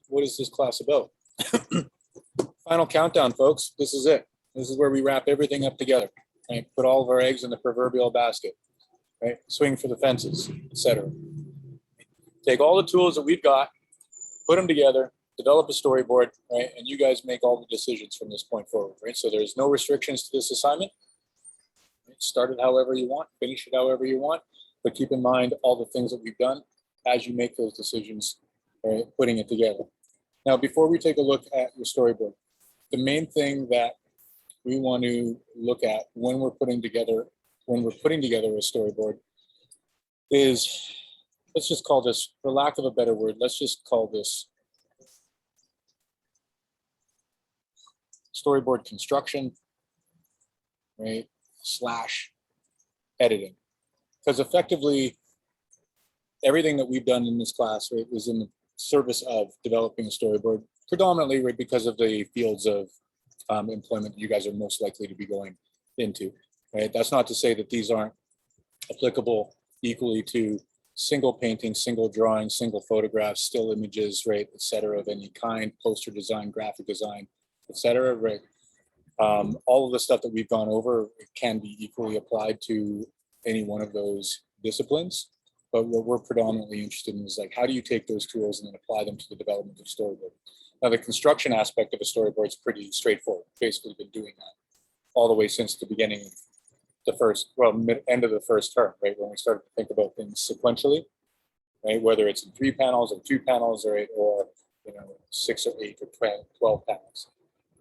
What is this class about? Final countdown, folks. This is it. This is where we wrap everything up together. Right? Put all of our eggs in the proverbial basket. Right? Swing for the fences, etc. Take all the tools that we've got, put them together, develop a storyboard, right? And you guys make all the decisions from this point forward, right? So there's no restrictions to this assignment. Start it however you want, finish it however you want, but keep in mind all the things that we've done as you make those decisions, right? Putting it together. Now, before we take a look at your storyboard, the main thing that we want to look at when we're putting together a storyboard is, let's just call this, for lack of a better word, let's just call this storyboard construction, right? / editing. Because effectively, everything that we've done in this class, right, was in the service of developing a storyboard, predominantly, right, because of the fields of employment you guys are most likely to be going into, right? That's not to say that these aren't applicable equally to single painting, single drawing, single photographs, still images, right, et cetera, of any kind, poster design, graphic design, et cetera, right? All of the stuff that we've gone over can be equally applied to any one of those disciplines. But what we're predominantly interested in is like, how do you take those tools and then apply them to the development of storyboard? Now, the construction aspect of a storyboard is pretty straightforward. Basically been doing that all the way since the beginning of the first, end of the first term, right? When we started to think about things sequentially, right? Whether it's in 3 panels or 2 panels, right? Or, 6 or 8 or 12 panels.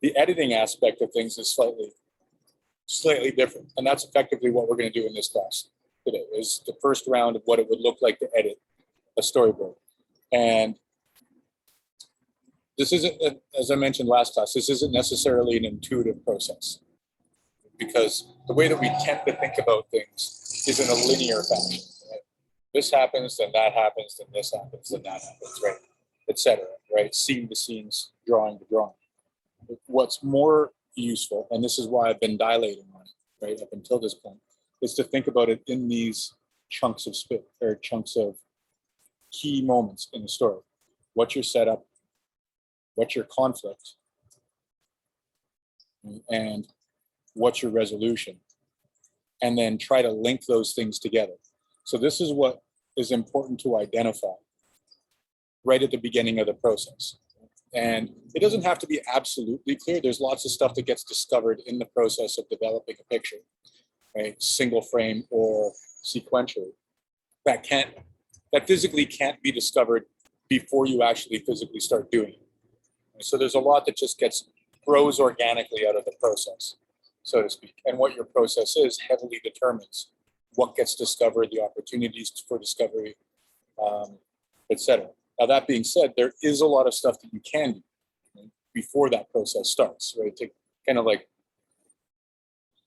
The editing aspect of things is slightly different. And that's effectively what we're going to do in this class today, is the first round of what it would look like to edit a storyboard. And this isn't, as I mentioned last class, this isn't necessarily an intuitive process, because the way that we tend to think about things is in a linear fashion. Right? This happens, then that happens, then this happens, then that happens, right? Et cetera, right? Scene to scenes, drawing to drawing. What's more useful, and this is why I've been dilating on it, right, up until this point, is to think about it in these chunks of chunks of key moments in the story. What's your setup? What's your conflict? And what's your resolution? And then try to link those things together. So this is what is important to identify right at the beginning of the process. And it doesn't have to be absolutely clear. There's lots of stuff that gets discovered in the process of developing a picture, right? Single frame or sequentially, that physically can't be discovered before you actually physically start doing it. So there's a lot that just grows organically out of the process, so to speak. And what your process is heavily determines what gets discovered, the opportunities for discovery, et cetera. Now, that being said, there is a lot of stuff that you can do, right, before that process starts, right? To kind of like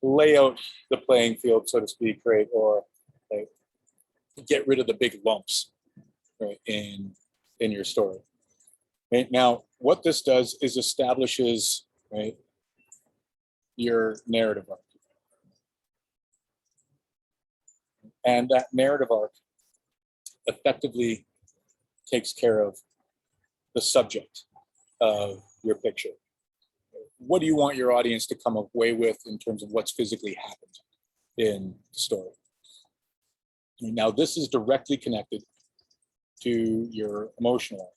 lay out the playing field, so to speak, right? Or right, get rid of the big lumps, right, in your story. Right? Now, what this does is establishes, right, your narrative arc. And that narrative arc effectively takes care of the subject of your picture. What do you want your audience to come away with in terms of what's physically happened in the story? Now, this is directly connected to your emotional arc.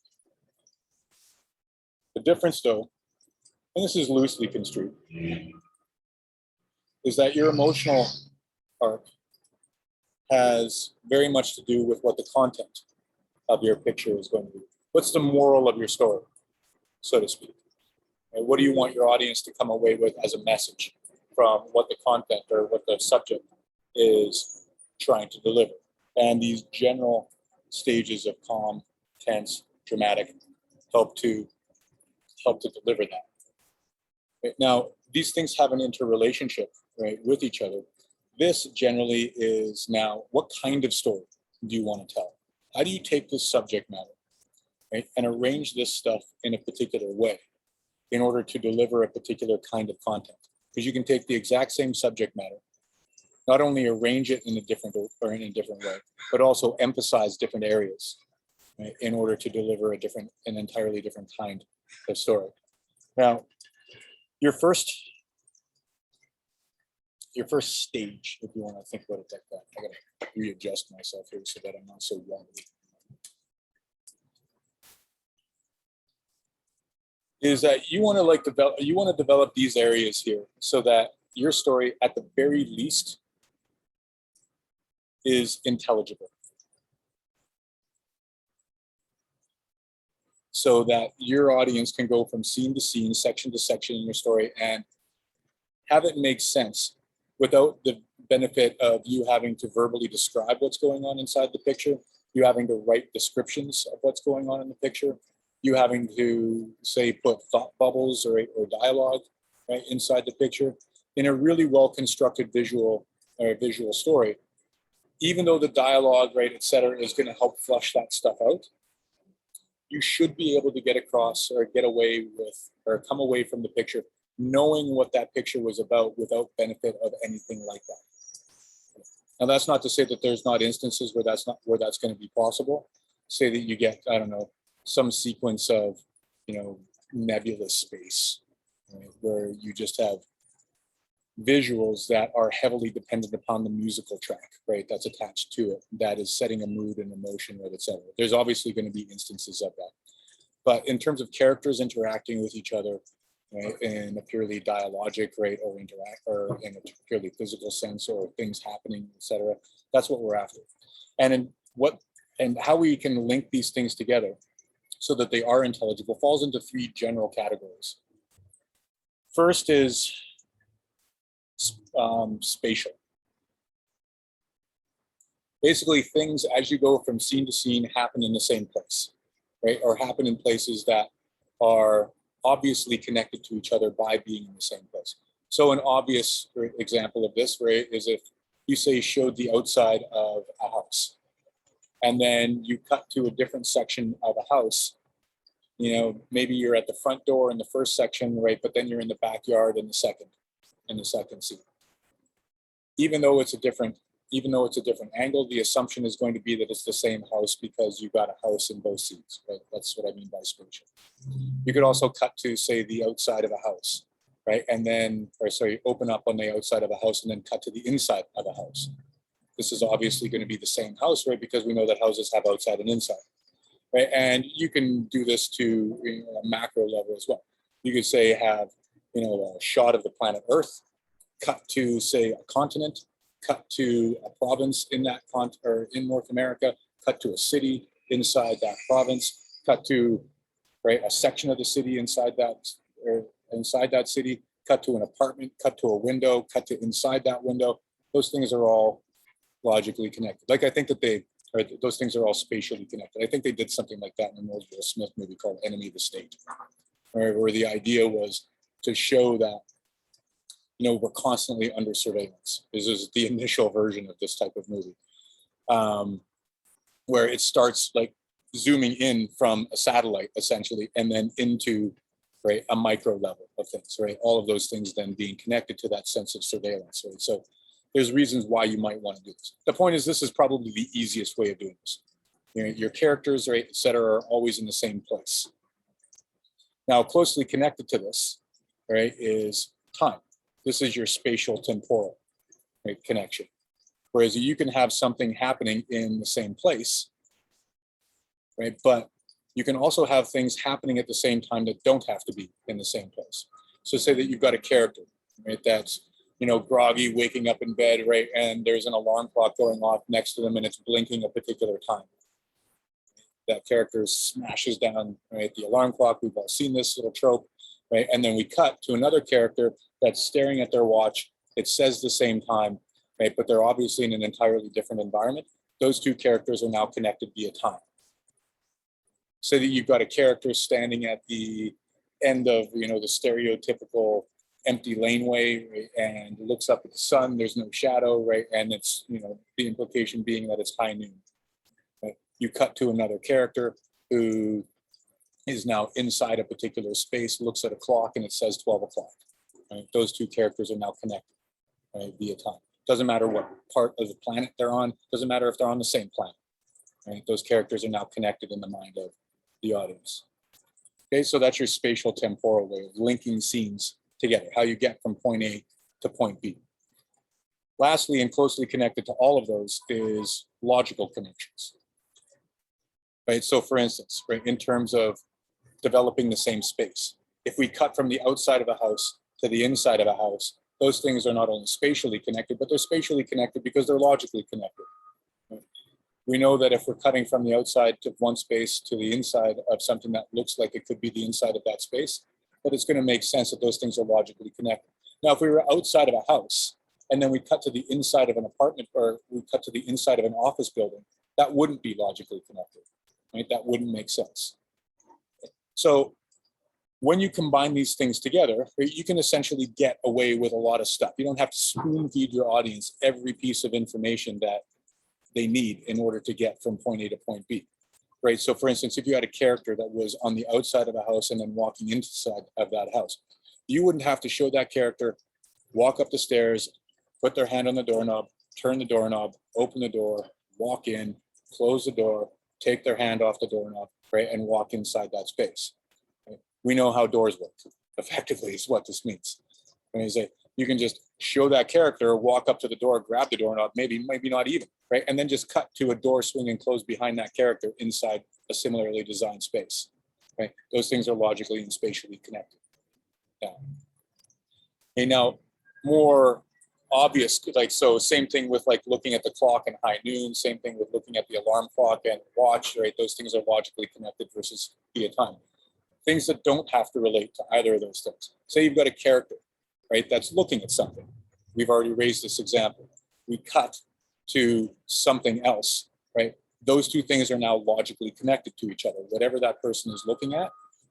The difference, though, and this is loosely construed, is that your emotional arc has very much to do with what the content of your picture is going to be. What's the moral of your story, so to speak? And what do you want your audience to come away with as a message from what the content or what the subject is trying to deliver? And these general stages of calm, tense, dramatic help to deliver that. Right? Now, these things have an interrelationship, right, with each other. This generally is now, what kind of story do you want to tell? How do you take this subject matter, right, and arrange this stuff in a particular way in order to deliver a particular kind of content? Because you can take the exact same subject matter, not only arrange it in a different way, but also emphasize different areas. right, in order to deliver an entirely different kind of story. Now, your first stage, if you want to think about it like that, I gotta readjust myself here so that I'm not so wobbly, is that you want to develop these areas here so that your story, at the very least, is intelligible, so that your audience can go from scene to scene, section to section in your story, and have it make sense without the benefit of you having to verbally describe what's going on inside the picture, you having to write descriptions of what's going on in the picture, you having to, say, put thought bubbles or dialogue, right, inside the picture. In a really well-constructed visual story, even though the dialogue, right, et cetera, is going to help flush that stuff out, you should be able to get across or get away with or come away from the picture knowing what that picture was about without benefit of anything like that. Now, that's not to say that there's not instances where that's going to be possible. Say that you get, I don't know, some sequence of, nebulous space, right, where you just have visuals that are heavily dependent upon the musical track, right, that's attached to it, that is setting a mood and emotion, right, et cetera. There's obviously going to be instances of that. But in terms of characters interacting with each other, right, in a purely dialogic, right, or in a purely physical sense, or things happening, et cetera, that's what we're after. And how we can link these things together so that they are intelligible falls into three general categories. First is spatial. Basically, things as you go from scene to scene happen in the same place, right? Or happen in places that are obviously connected to each other by being in the same place. So an obvious example of this, right, is if you say showed the outside of a house, and then you cut to a different section of a house. Maybe you're at the front door in the first section, right, but then you're in the backyard in the second scene. Even though it's a different angle, the assumption is going to be that it's the same house because you've got a house in both scenes, right? That's what I mean by spatial. You could also cut to, say, the outside of a house, right? Open up on the outside of a house and then cut to the inside of a house. This is obviously going to be the same house, right? Because we know that houses have outside and inside, right? And you can do this to a macro level as well. You could say have, a shot of the planet Earth, cut to, say, a continent, cut to a province in that in North America, cut to a city inside that province, cut to, right, a section of the city inside that city, cut to an apartment, cut to a window, cut to inside that window. Those things are all logically connected. Like, I think that those things are all spatially connected. I think they did something like that in an old Will Smith movie called Enemy of the State, right, where the idea was to show that we're constantly under surveillance. This is the initial version of this type of movie, where it starts like zooming in from a satellite essentially, and then into, right, a micro level of things, right? All of those things then being connected to that sense of surveillance, right? So there's reasons why you might want to do this. The point is, this is probably the easiest way of doing this. Your characters, right, et cetera, are always in the same place. Now, closely connected to this, right, is time. This is your spatial temporal, right, connection. Whereas you can have something happening in the same place, right? But you can also have things happening at the same time that don't have to be in the same place. So say that you've got a character, right, that's, groggy, waking up in bed, right, and there's an alarm clock going off next to them and it's blinking a particular time. That character smashes down, right, the alarm clock. We've all seen this little trope, right? And then we cut to another character that's staring at their watch. It says the same time, right? But they're obviously in an entirely different environment. Those two characters are now connected via time. So that you've got a character standing at the end of, the stereotypical empty laneway, right, and looks up at the sun. There's no shadow, right? And it's, the implication being that it's high noon. Right? You cut to another character who is now inside a particular space, looks at a clock, and it says 12 o'clock. Right? Those two characters are now connected, right, via time. Doesn't matter what part of the planet they're on. Doesn't matter if they're on the same planet. right? Those characters are now connected in the mind of the audience. Okay, so that's your spatial temporal way of linking scenes together, how you get from point A to point B. Lastly, and closely connected to all of those, is logical connections. Right, so for instance, right, in terms of developing the same space, if we cut from the outside of a house to the inside of a house, those things are not only spatially connected, but they're spatially connected because they're logically connected. Right? We know that if we're cutting from the outside to one space to the inside of something that looks like it could be the inside of that space, but it's going to make sense that those things are logically connected. Now, if we were outside of a house and then we cut to the inside of an apartment, or we cut to the inside of an office building, that wouldn't be logically connected, right? That wouldn't make sense. So when you combine these things together, right, you can essentially get away with a lot of stuff. You don't have to spoon feed your audience every piece of information that they need in order to get from point A to point B, right? So for instance, if you had a character that was on the outside of a house and then walking inside of that house, you wouldn't have to show that character walk up the stairs, put their hand on the doorknob, turn the doorknob, open the door, walk in, close the door, take their hand off the doorknob, right, and walk inside that space. Right? We know how doors work, effectively, is what this means. When you say, you can just show that character, walk up to the door, grab the doorknob, maybe not even, right, and then just cut to a door swing and close behind that character inside a similarly designed space. Right? Those things are logically and spatially connected. Yeah. Okay, now, more obvious, like, so same thing with like looking at the clock and high noon, same thing with looking at the alarm clock and watch, right? Those things are logically connected versus via time. Things that don't have to relate to either of those things. Say you've got a character, right, that's looking at something. We've already raised this example. We cut to something else, right? Those two things are now logically connected to each other. Whatever that person is looking at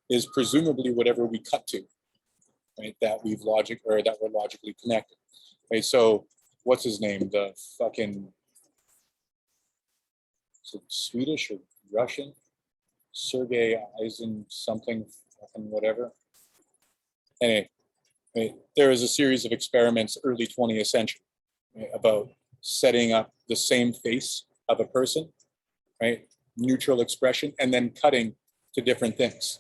is presumably whatever we cut to, right? That we're logically connected. Right, so what's his name? The fucking, is it Swedish or Russian? Sergei Eisen something, fucking whatever. Anyway, right, there is a series of experiments early 20th century, right, about setting up the same face of a person, right? Neutral expression, and then cutting to different things,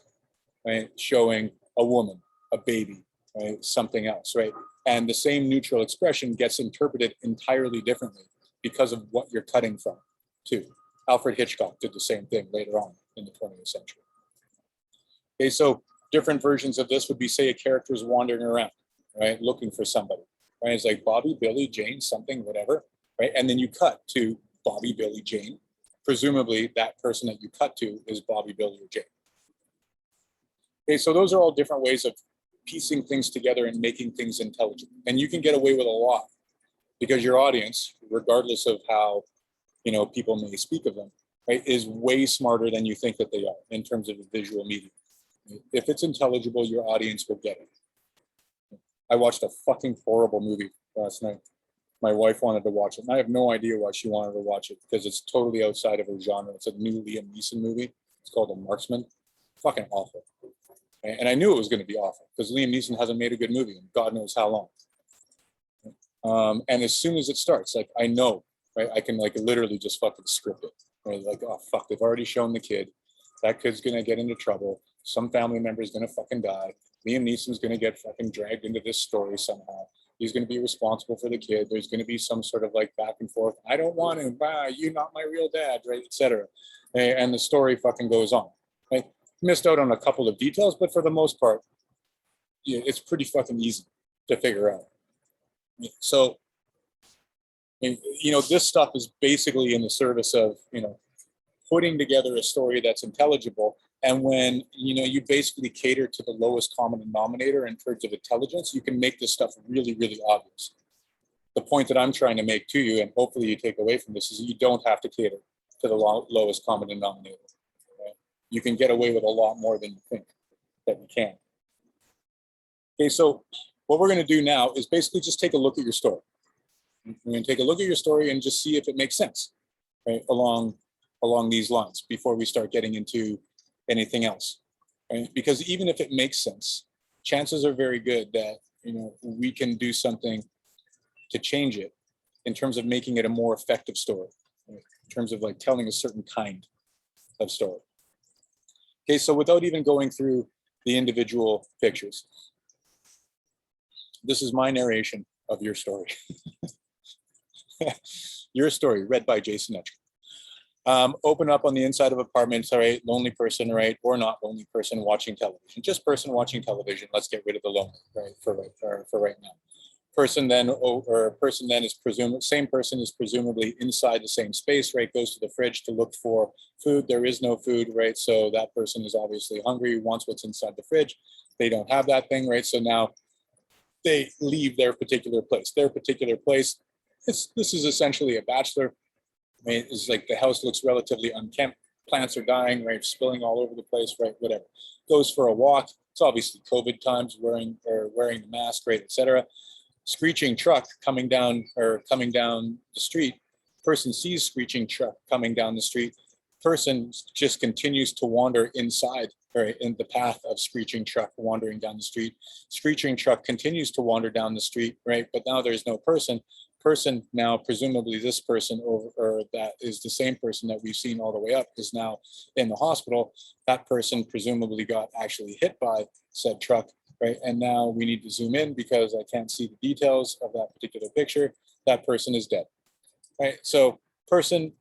right? Showing a woman, a baby, right? Something else, right? And the same neutral expression gets interpreted entirely differently because of what you're cutting from, too. Alfred Hitchcock did the same thing later on in the 20th century. Okay, so different versions of this would be, say, a character is wandering around, right, looking for somebody, right? It's like Bobby, Billy, Jane, something, whatever, right? And then you cut to Bobby, Billy, Jane. Presumably, that person that you cut to is Bobby, Billy, or Jane. Okay, so those are all different ways of piecing things together and making things intelligent. And you can get away with a lot because your audience, regardless of how, you know, people may speak of them, right, is way smarter than you think that they are in terms of a visual medium. If it's intelligible, your audience will get it. I watched a fucking horrible movie last night. My wife wanted to watch it, and I have no idea why she wanted to watch it because it's totally outside of her genre. It's a new Liam Neeson movie. It's called The Marksman. Fucking awful. And I knew it was going to be awful because Liam Neeson hasn't made a good movie in God knows how long. And as soon as it starts, like, I know, right, I can like literally just fucking script it. Right? Like, oh fuck, they've already shown the kid. That kid's gonna get into trouble. Some family member is gonna fucking die. Liam Neeson's gonna get fucking dragged into this story somehow. He's gonna be responsible for the kid. There's gonna be some sort of like back and forth. I don't want him. You're not my real dad, right? Etc. And the story fucking goes on. Right? Missed out on a couple of details, but for the most part, yeah, it's pretty fucking easy to figure out. So, you know, this stuff is basically in the service of, you know, putting together a story that's intelligible. And when, you know, you basically cater to the lowest common denominator in terms of intelligence, you can make this stuff really, really obvious. The point that I'm trying to make to you, and hopefully you take away from this, is you don't have to cater to the lowest common denominator. Right? You can get away with a lot more than you think that you can. Okay, so what we're going to do now is basically just take a look at your story. We're going to take a look at your story and just see if it makes sense, right, along these lines before we start getting into anything else. Right? Because even if it makes sense, chances are very good that, you know, we can do something to change it in terms of making it a more effective story. Right? in terms of like telling a certain kind of story. Okay, so without even going through the individual pictures, this is my narration of your story. Your story, read by Jason Etchker. Open up on the inside of apartments, all right, lonely person, right, or not lonely person watching television, just person watching television. Let's get rid of the lonely, right, for right now. Person then, or person then is presumed, same person is presumably inside the same space, right, goes to the fridge to look for food. There is no food, right, so that person is obviously hungry, wants what's inside the fridge. They don't have that thing, right, so now they leave their particular place. Their particular place, this is essentially a bachelor. I mean, it's like the house looks relatively unkempt. Plants are dying, right? Spilling all over the place, right? Whatever. Goes for a walk. It's obviously COVID times, wearing the mask, right, etc. Screeching truck coming down the street. Person sees screeching truck coming down the street. Person just continues to wander inside, or in the path of screeching truck wandering down the street. Screeching truck continues to wander down the street, right? But now there's no person. Person now, presumably this person, or that is the same person that we've seen all the way up, is now in the hospital. That person presumably got actually hit by said truck, right? And now we need to zoom in because I can't see the details of that particular picture. That person is dead, right? So person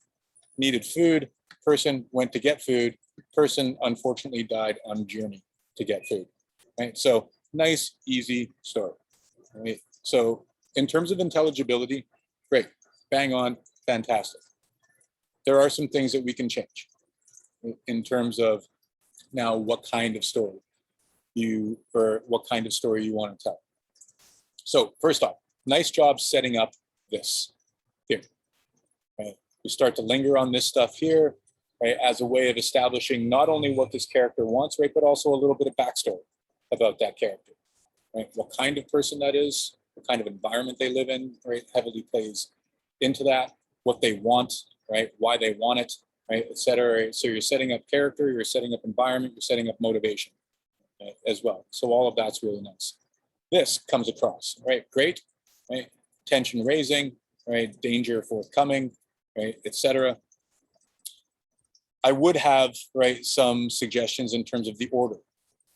needed food, person went to get food, person unfortunately died on journey to get food, right? So nice, easy story, right? So in terms of intelligibility, great, bang on, fantastic. There are some things that we can change in terms of now what kind of story you want to tell. So first off, nice job setting up this here, right? We start to linger on this stuff here, right, as a way of establishing not only what this character wants, right, but also a little bit of backstory about that character, right? What kind of person that is, what kind of environment they live in, right, heavily plays into that, what they want, right, why they want it, right, etc. Right? So you're setting up character, you're setting up environment, you're setting up motivation, right, as well. So all of that's really nice. This comes across, right, great, right, tension raising, right, danger forthcoming, right, etc. I would have, right, some suggestions in terms of the order,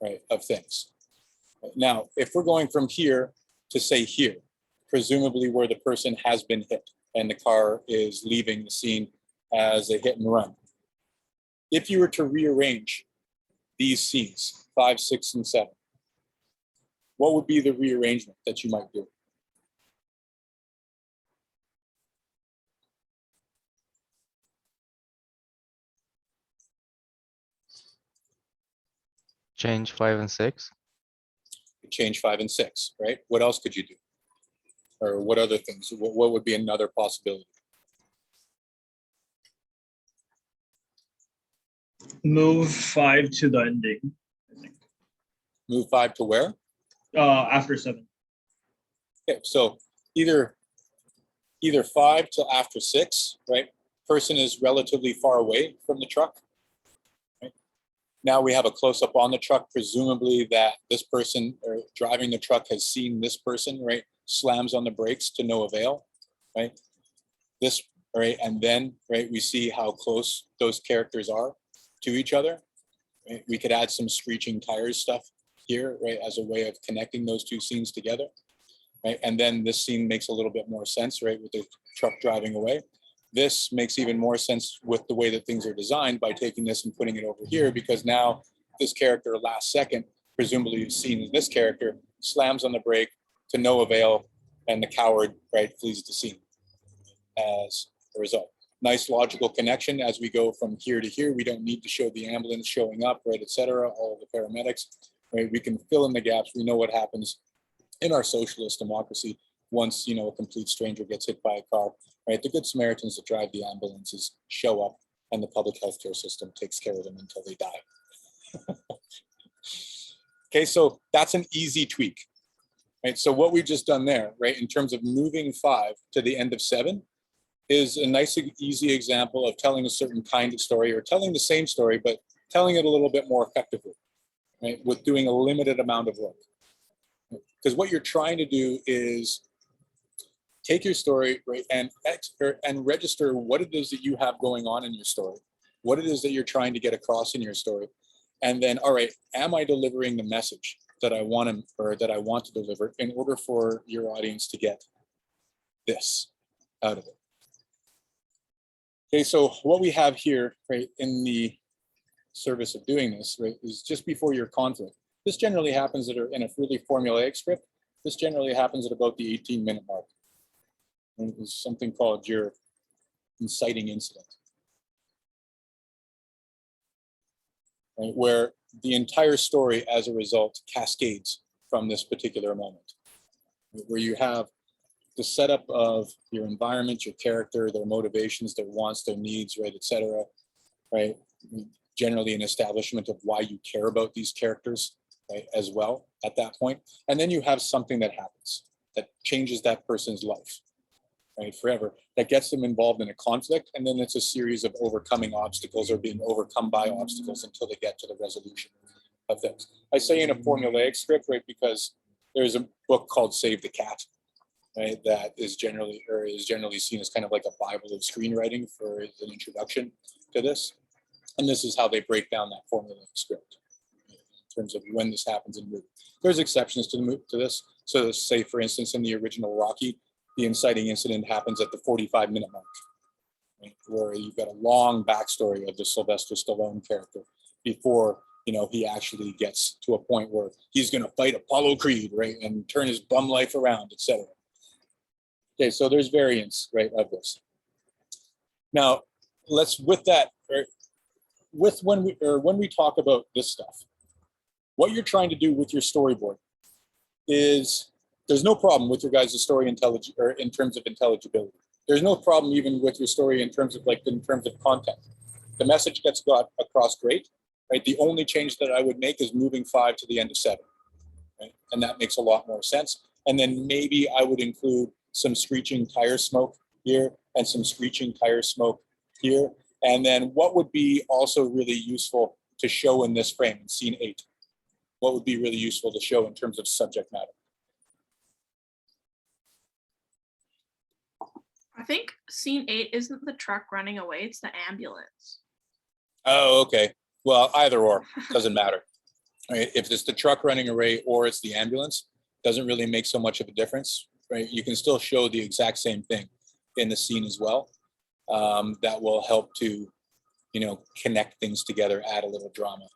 right, of things. Now, if we're going from here to say here, presumably where the person has been hit and the car is leaving the scene as a hit and run. If you were to rearrange these scenes, 5, 6, and 7, what would be the rearrangement that you might do? Change 5 and 6. Change 5 and 6, right? What else could you do? Or what other things? What would be another possibility? Move 5 to the ending, I think. Move 5 to where? After 7. Okay, so either 5 till after 6, right? Person is relatively far away from the truck. Right? Now we have a close-up on the truck, presumably that this person or driving the truck has seen this person, right? Slams on the brakes to no avail, right? This, right? And then, right, we see how close those characters are to each other. Right? We could add some screeching tires stuff here, right, as a way of connecting those two scenes together, right? And then this scene makes a little bit more sense, right, with the truck driving away. This makes even more sense with the way that things are designed by taking this and putting it over here, because now this character last second, presumably you've seen this character, slams on the brake to no avail, and the coward, right, flees the scene as a result. Nice logical connection as we go from here to here. We don't need to show the ambulance showing up, right, etc. All of the paramedics, right? We can fill in the gaps. We know what happens in our socialist democracy once, you know, a complete stranger gets hit by a car, right? The good Samaritans that drive the ambulances show up, and the public healthcare system takes care of them until they die. Okay, so that's an easy tweak, right? So what we've just done there, right, in terms of moving 5 to the end of 7, is a nice, easy example of telling a certain kind of story, or telling the same story, but telling it a little bit more effectively, right, with doing a limited amount of work. Because what you're trying to do is take your story, right, and register what it is that you have going on in your story, what it is that you're trying to get across in your story. And then, all right, am I delivering the message that I want to, or that I want to deliver in order for your audience to get this out of it? Okay, so what we have here, right, in the service of doing this, right, is just before your conflict. This generally happens in a really formulaic script. This generally happens at about the 18-minute mark. And it's something called your inciting incident, right, where the entire story, as a result, cascades from this particular moment, where you have the setup of your environment, your character, their motivations, their wants, their needs, right, etc. Right, generally an establishment of why you care about these characters, right, as well at that point. And then you have something that happens that changes that person's life, right, forever, that gets them involved in a conflict. And then it's a series of overcoming obstacles or being overcome by obstacles until they get to the resolution of things. I say in a formulaic script, right, because there's a book called Save the Cat, right, that is generally seen as kind of like a Bible of screenwriting for an introduction to this. And this is how they break down that formulaic script in terms of when this happens in the movie. There's exceptions to this. So say, for instance, in the original Rocky, the inciting incident happens at the 45-minute mark, right, where you've got a long backstory of the Sylvester Stallone character before, you know, he actually gets to a point where he's going to fight Apollo Creed, right, and turn his bum life around, etc. Okay, so there's variants, right, of this. Now, let's, with that, when we talk about this stuff, what you're trying to do with your storyboard is, there's no problem with your guys' story in terms of intelligibility. There's no problem even with your story in terms of content. The message gets got across great, right? The only change that I would make is moving 5 to the end of 7, right? And that makes a lot more sense. And then maybe I would include some screeching tire smoke here and some screeching tire smoke here. And then what would be also really useful to show in this frame in scene 8? What would be really useful to show in terms of subject matter? I think scene 8 isn't the truck running away, it's the ambulance. Oh, okay. Well, either or, doesn't matter. Right? If it's the truck running away or it's the ambulance, doesn't really make so much of a difference, right? You can still show the exact same thing in the scene as well. That will help to, you know, connect things together, add a little drama.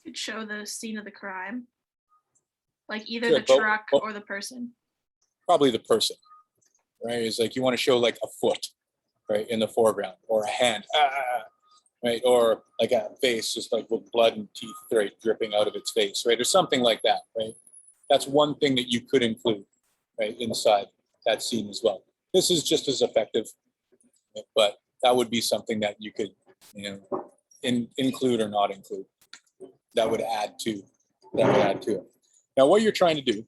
You could show the scene of the crime, like either Sure, the truck but or the person. probably the person, right? It's like you want to show like a foot, right, in the foreground, or a hand, right, or like a face just like with blood and teeth, right, dripping out of its face, right, or something like that, right? That's one thing that you could include, right, inside that scene as well. This is just as effective, but that would be something that you could, you know, include or not include. That would add to it. Now, what you're trying to do,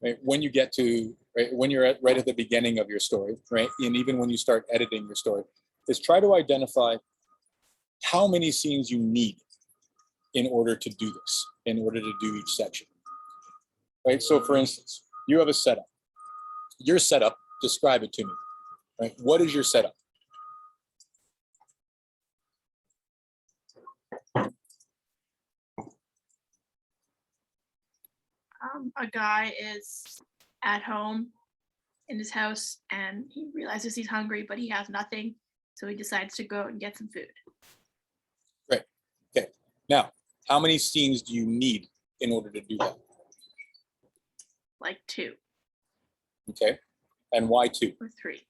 right, when you get to, right, when you're right at the beginning of your story, right, and even when you start editing your story, is try to identify how many scenes you need in order to do this, in order to do each section, right? So, for instance, you have a setup. Your setup, describe it to me, right? What is your setup? A guy is at home in his house and he realizes he's hungry, but he has nothing. So he decides to go out and get some food. Great. Okay. Now, how many scenes do you need in order to do that? Like 2. Okay. And why 2? Or 3.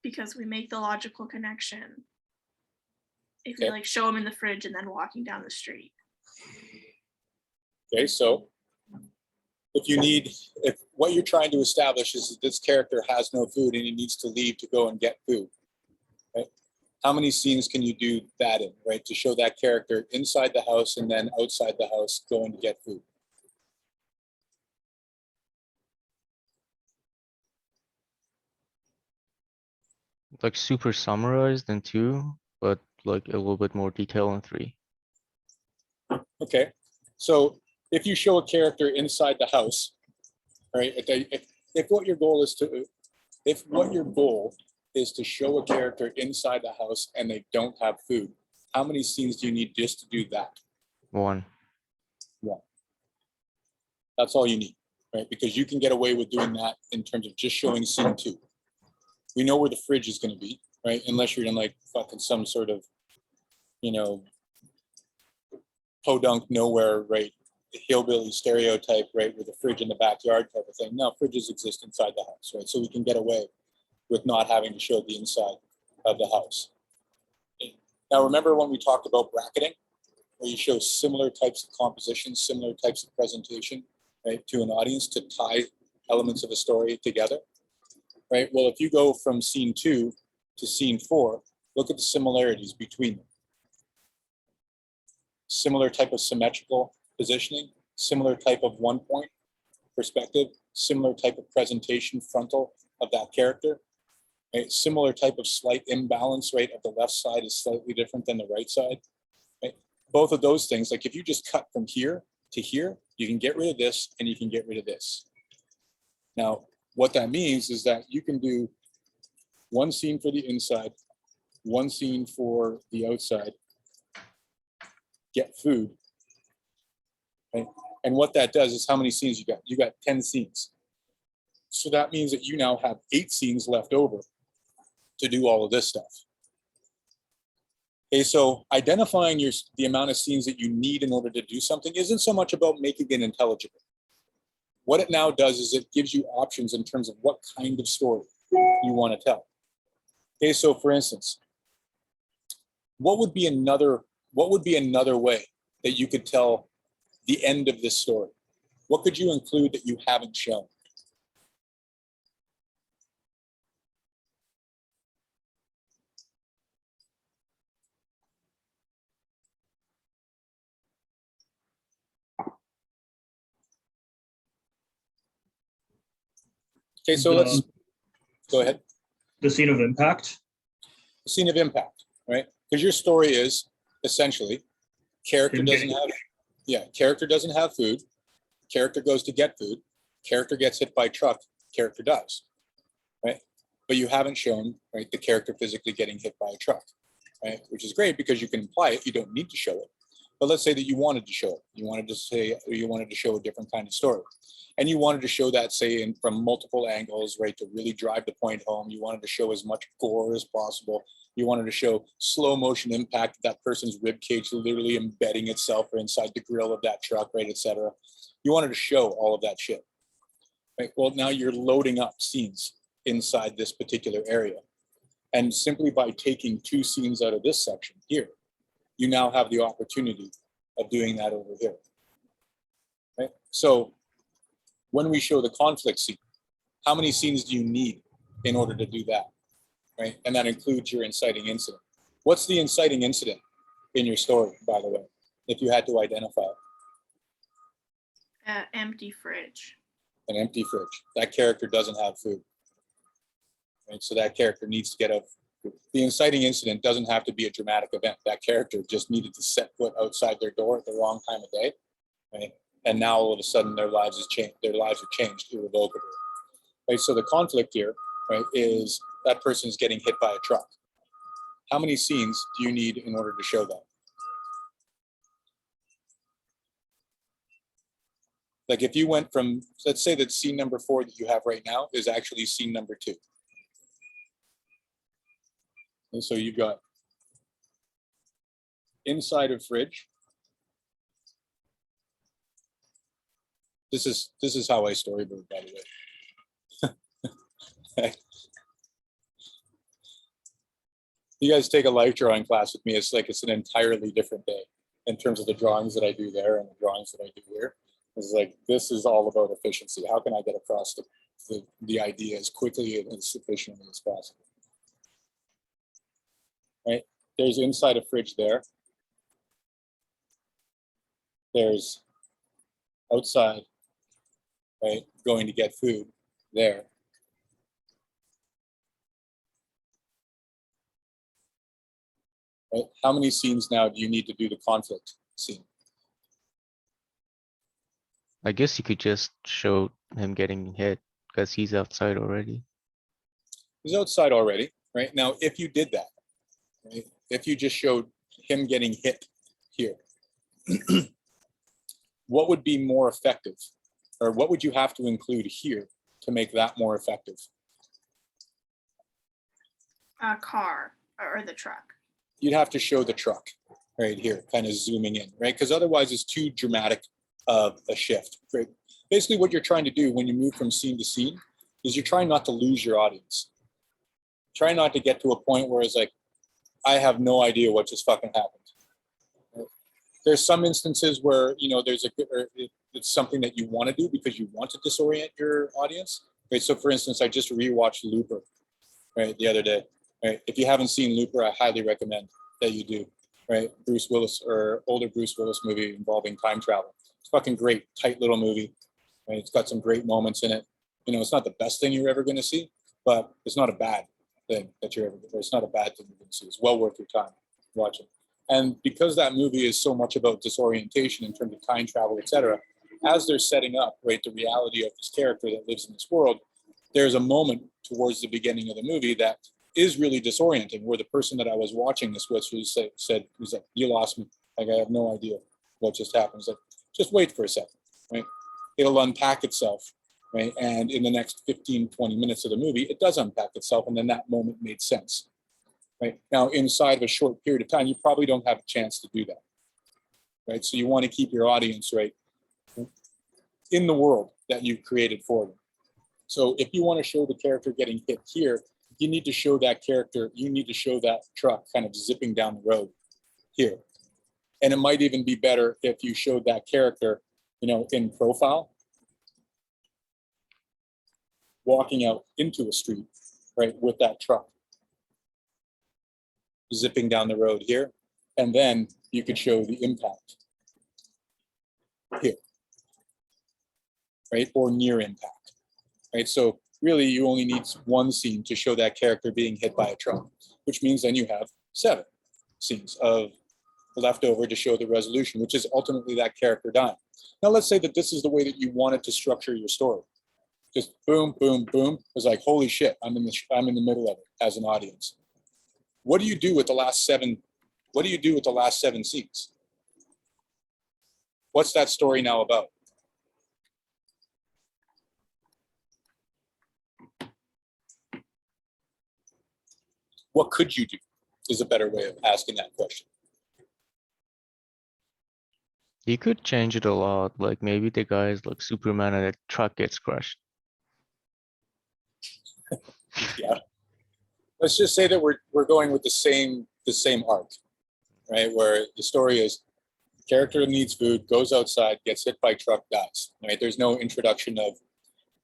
Because we make the logical connection. If you like show him in the fridge and then walking down the street. Okay, so if what you're trying to establish is that this character has no food and he needs to leave to go and get food, right? How many scenes can you do that in, right? To show that character inside the house and then outside the house going to get food. Like super summarized in 2, but like a little bit more detail in 3. Okay, so if you show a character inside the house, right? If what your goal is to, if what your goal is to show a character inside the house and they don't have food, how many scenes do you need just to do that? 1. One. That's all you need, right? Because you can get away with doing that in terms of just showing scene 2. We know where the fridge is going to be, right? Unless you're in like fucking some sort of, you know, podunk nowhere, right? Hillbilly stereotype, right? With a fridge in the backyard type of thing. No, fridges exist inside the house, right? So we can get away with not having to show the inside of the house. Now, remember when we talked about bracketing, where you show similar types of composition, similar types of presentation, right, to an audience to tie elements of a story together, right? Well, if you go from scene 2 to scene 4, look at the similarities between them. Similar type of symmetrical positioning, similar type of one point perspective, similar type of presentation frontal of that character, right? Similar type of slight imbalance, right? Of the left side is slightly different than the right side, right? Both of those things, like if you just cut from here to here, you can get rid of this and you can get rid of this. Now, what that means is that you can do one scene for the inside, one scene for the outside, get food, right? And what that does is how many scenes you got? You got 10 scenes. So that means that you now have 8 scenes left over to do all of this stuff. Okay, so identifying the amount of scenes that you need in order to do something isn't so much about making it intelligible. What it now does is it gives you options in terms of what kind of story you want to tell. Okay, so for instance, what would be another way that you could tell the end of this story? What could you include that you haven't shown? Okay, so let's go ahead. The scene of impact. The scene of impact, right? Because your story is essentially character doesn't have food, character goes to get food, character gets hit by a truck, character dies, right? But you haven't shown, right, the character physically getting hit by a truck, right? Which is great because you can imply it, you don't need to show it. But let's say that you wanted to show it. You wanted to show a different kind of story. And you wanted to show that, say, from multiple angles, right, to really drive the point home. You wanted to show as much gore as possible. You wanted to show slow motion impact of that person's rib cage literally embedding itself inside the grill of that truck, right, et cetera. You wanted to show all of that shit. Right? Well, now you're loading up scenes inside this particular area. And simply by taking 2 scenes out of this section here, you now have the opportunity of doing that over here. Right? So when we show the conflict scene, how many scenes do you need in order to do that? Right? And that includes your inciting incident. What's the inciting incident in your story, by the way, if you had to identify it? Empty fridge. An empty fridge. That character doesn't have food. Right? So that character needs to get out. The inciting incident doesn't have to be a dramatic event. That character just needed to set foot outside their door at the wrong time of day, right? And now all of a sudden their lives have changed irrevocably. Right? So the conflict here, right, is that person's getting hit by a truck. How many scenes do you need in order to show that? Like if you went from, let's say that scene number 4 that you have right now is actually scene number 2. And so you've got inside of fridge. This is how I storyboard, by the way. You guys take a life drawing class with me, it's like it's an entirely different day in terms of the drawings that I do there and the drawings that I do here. It's like, this is all about efficiency. How can I get across the idea as quickly and as efficiently as possible? Right? There's inside a fridge there. There's outside, right, going to get food there. Right? How many scenes now do you need to do the conflict scene? I guess you could just show him getting hit because he's outside already. He's outside already, right? Now, if you did that, right? If you just showed him getting hit here, what would be more effective? Or what would you have to include here to make that more effective? A car or the truck. You'd have to show the truck right here, kind of zooming in, right? Because otherwise it's too dramatic of a shift, right? Basically what you're trying to do when you move from scene to scene is you're trying not to lose your audience. Try not to get to a point where it's like, I have no idea what just fucking happened. Right? There's some instances where, you know, it's something that you want to do because you want to disorient your audience, right? So for instance, I just rewatched Looper, right, the other day. Right? If you haven't seen Looper, I highly recommend that you do. Right? Bruce Willis, or older Bruce Willis movie involving time travel. It's fucking great, tight little movie. Right? It's got some great moments in it. You know, it's not the best thing you're ever going to see, but it's not a bad thing that you're ever. It's not a bad thing you're going to see. It's well worth your time watching. And because that movie is so much about disorientation in terms of time travel, etc., as they're setting up, right, the reality of this character that lives in this world, there's a moment towards the beginning of the movie that is really disorienting, where the person that I was watching this with said, he's like, you lost me. Like, I have no idea what just happened. He's like, just wait for a second, right? It'll unpack itself, right? And in the next 15, 20 minutes of the movie, it does unpack itself. And then that moment made sense, right? Now, inside of a short period of time, you probably don't have a chance to do that, right? So you want to keep your audience, right, in the world that you've created for them. So if you want to show the character getting hit here, you need to show that character, you need to show that truck kind of zipping down the road here. And it might even be better if you showed that character, you know, in profile, walking out into a street, right, with that truck, zipping down the road here. And then you could show the impact here, right, or near impact, right? So really, you only need one scene to show that character being hit by a truck, which means then you have 7 scenes of left over to show the resolution, which is ultimately that character dying. Now, let's say that this is the way that you wanted to structure your story. Just boom, boom, boom. It's like, holy shit, I'm in the middle of it as an audience. What do you do with the last 7? What do you do with the last 7 scenes? What's that story now about? What could you do is a better way of asking that question. You could change it a lot. Like maybe the guy's like Superman and a truck gets crushed. Yeah. Let's just say that we're going with the same arc, right? Where the story is character needs food, goes outside, gets hit by truck, dies. Right? There's no introduction of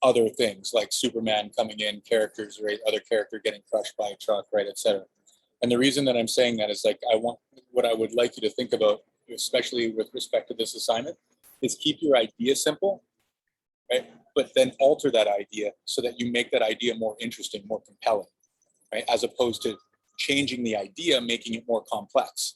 other things like Superman coming in, characters, right? Other character getting crushed by a truck, right, etc. And the reason that I'm saying that is like what I would like you to think about, especially with respect to this assignment, is keep your idea simple, right? But then alter that idea so that you make that idea more interesting, more compelling, right? As opposed to changing the idea, making it more complex.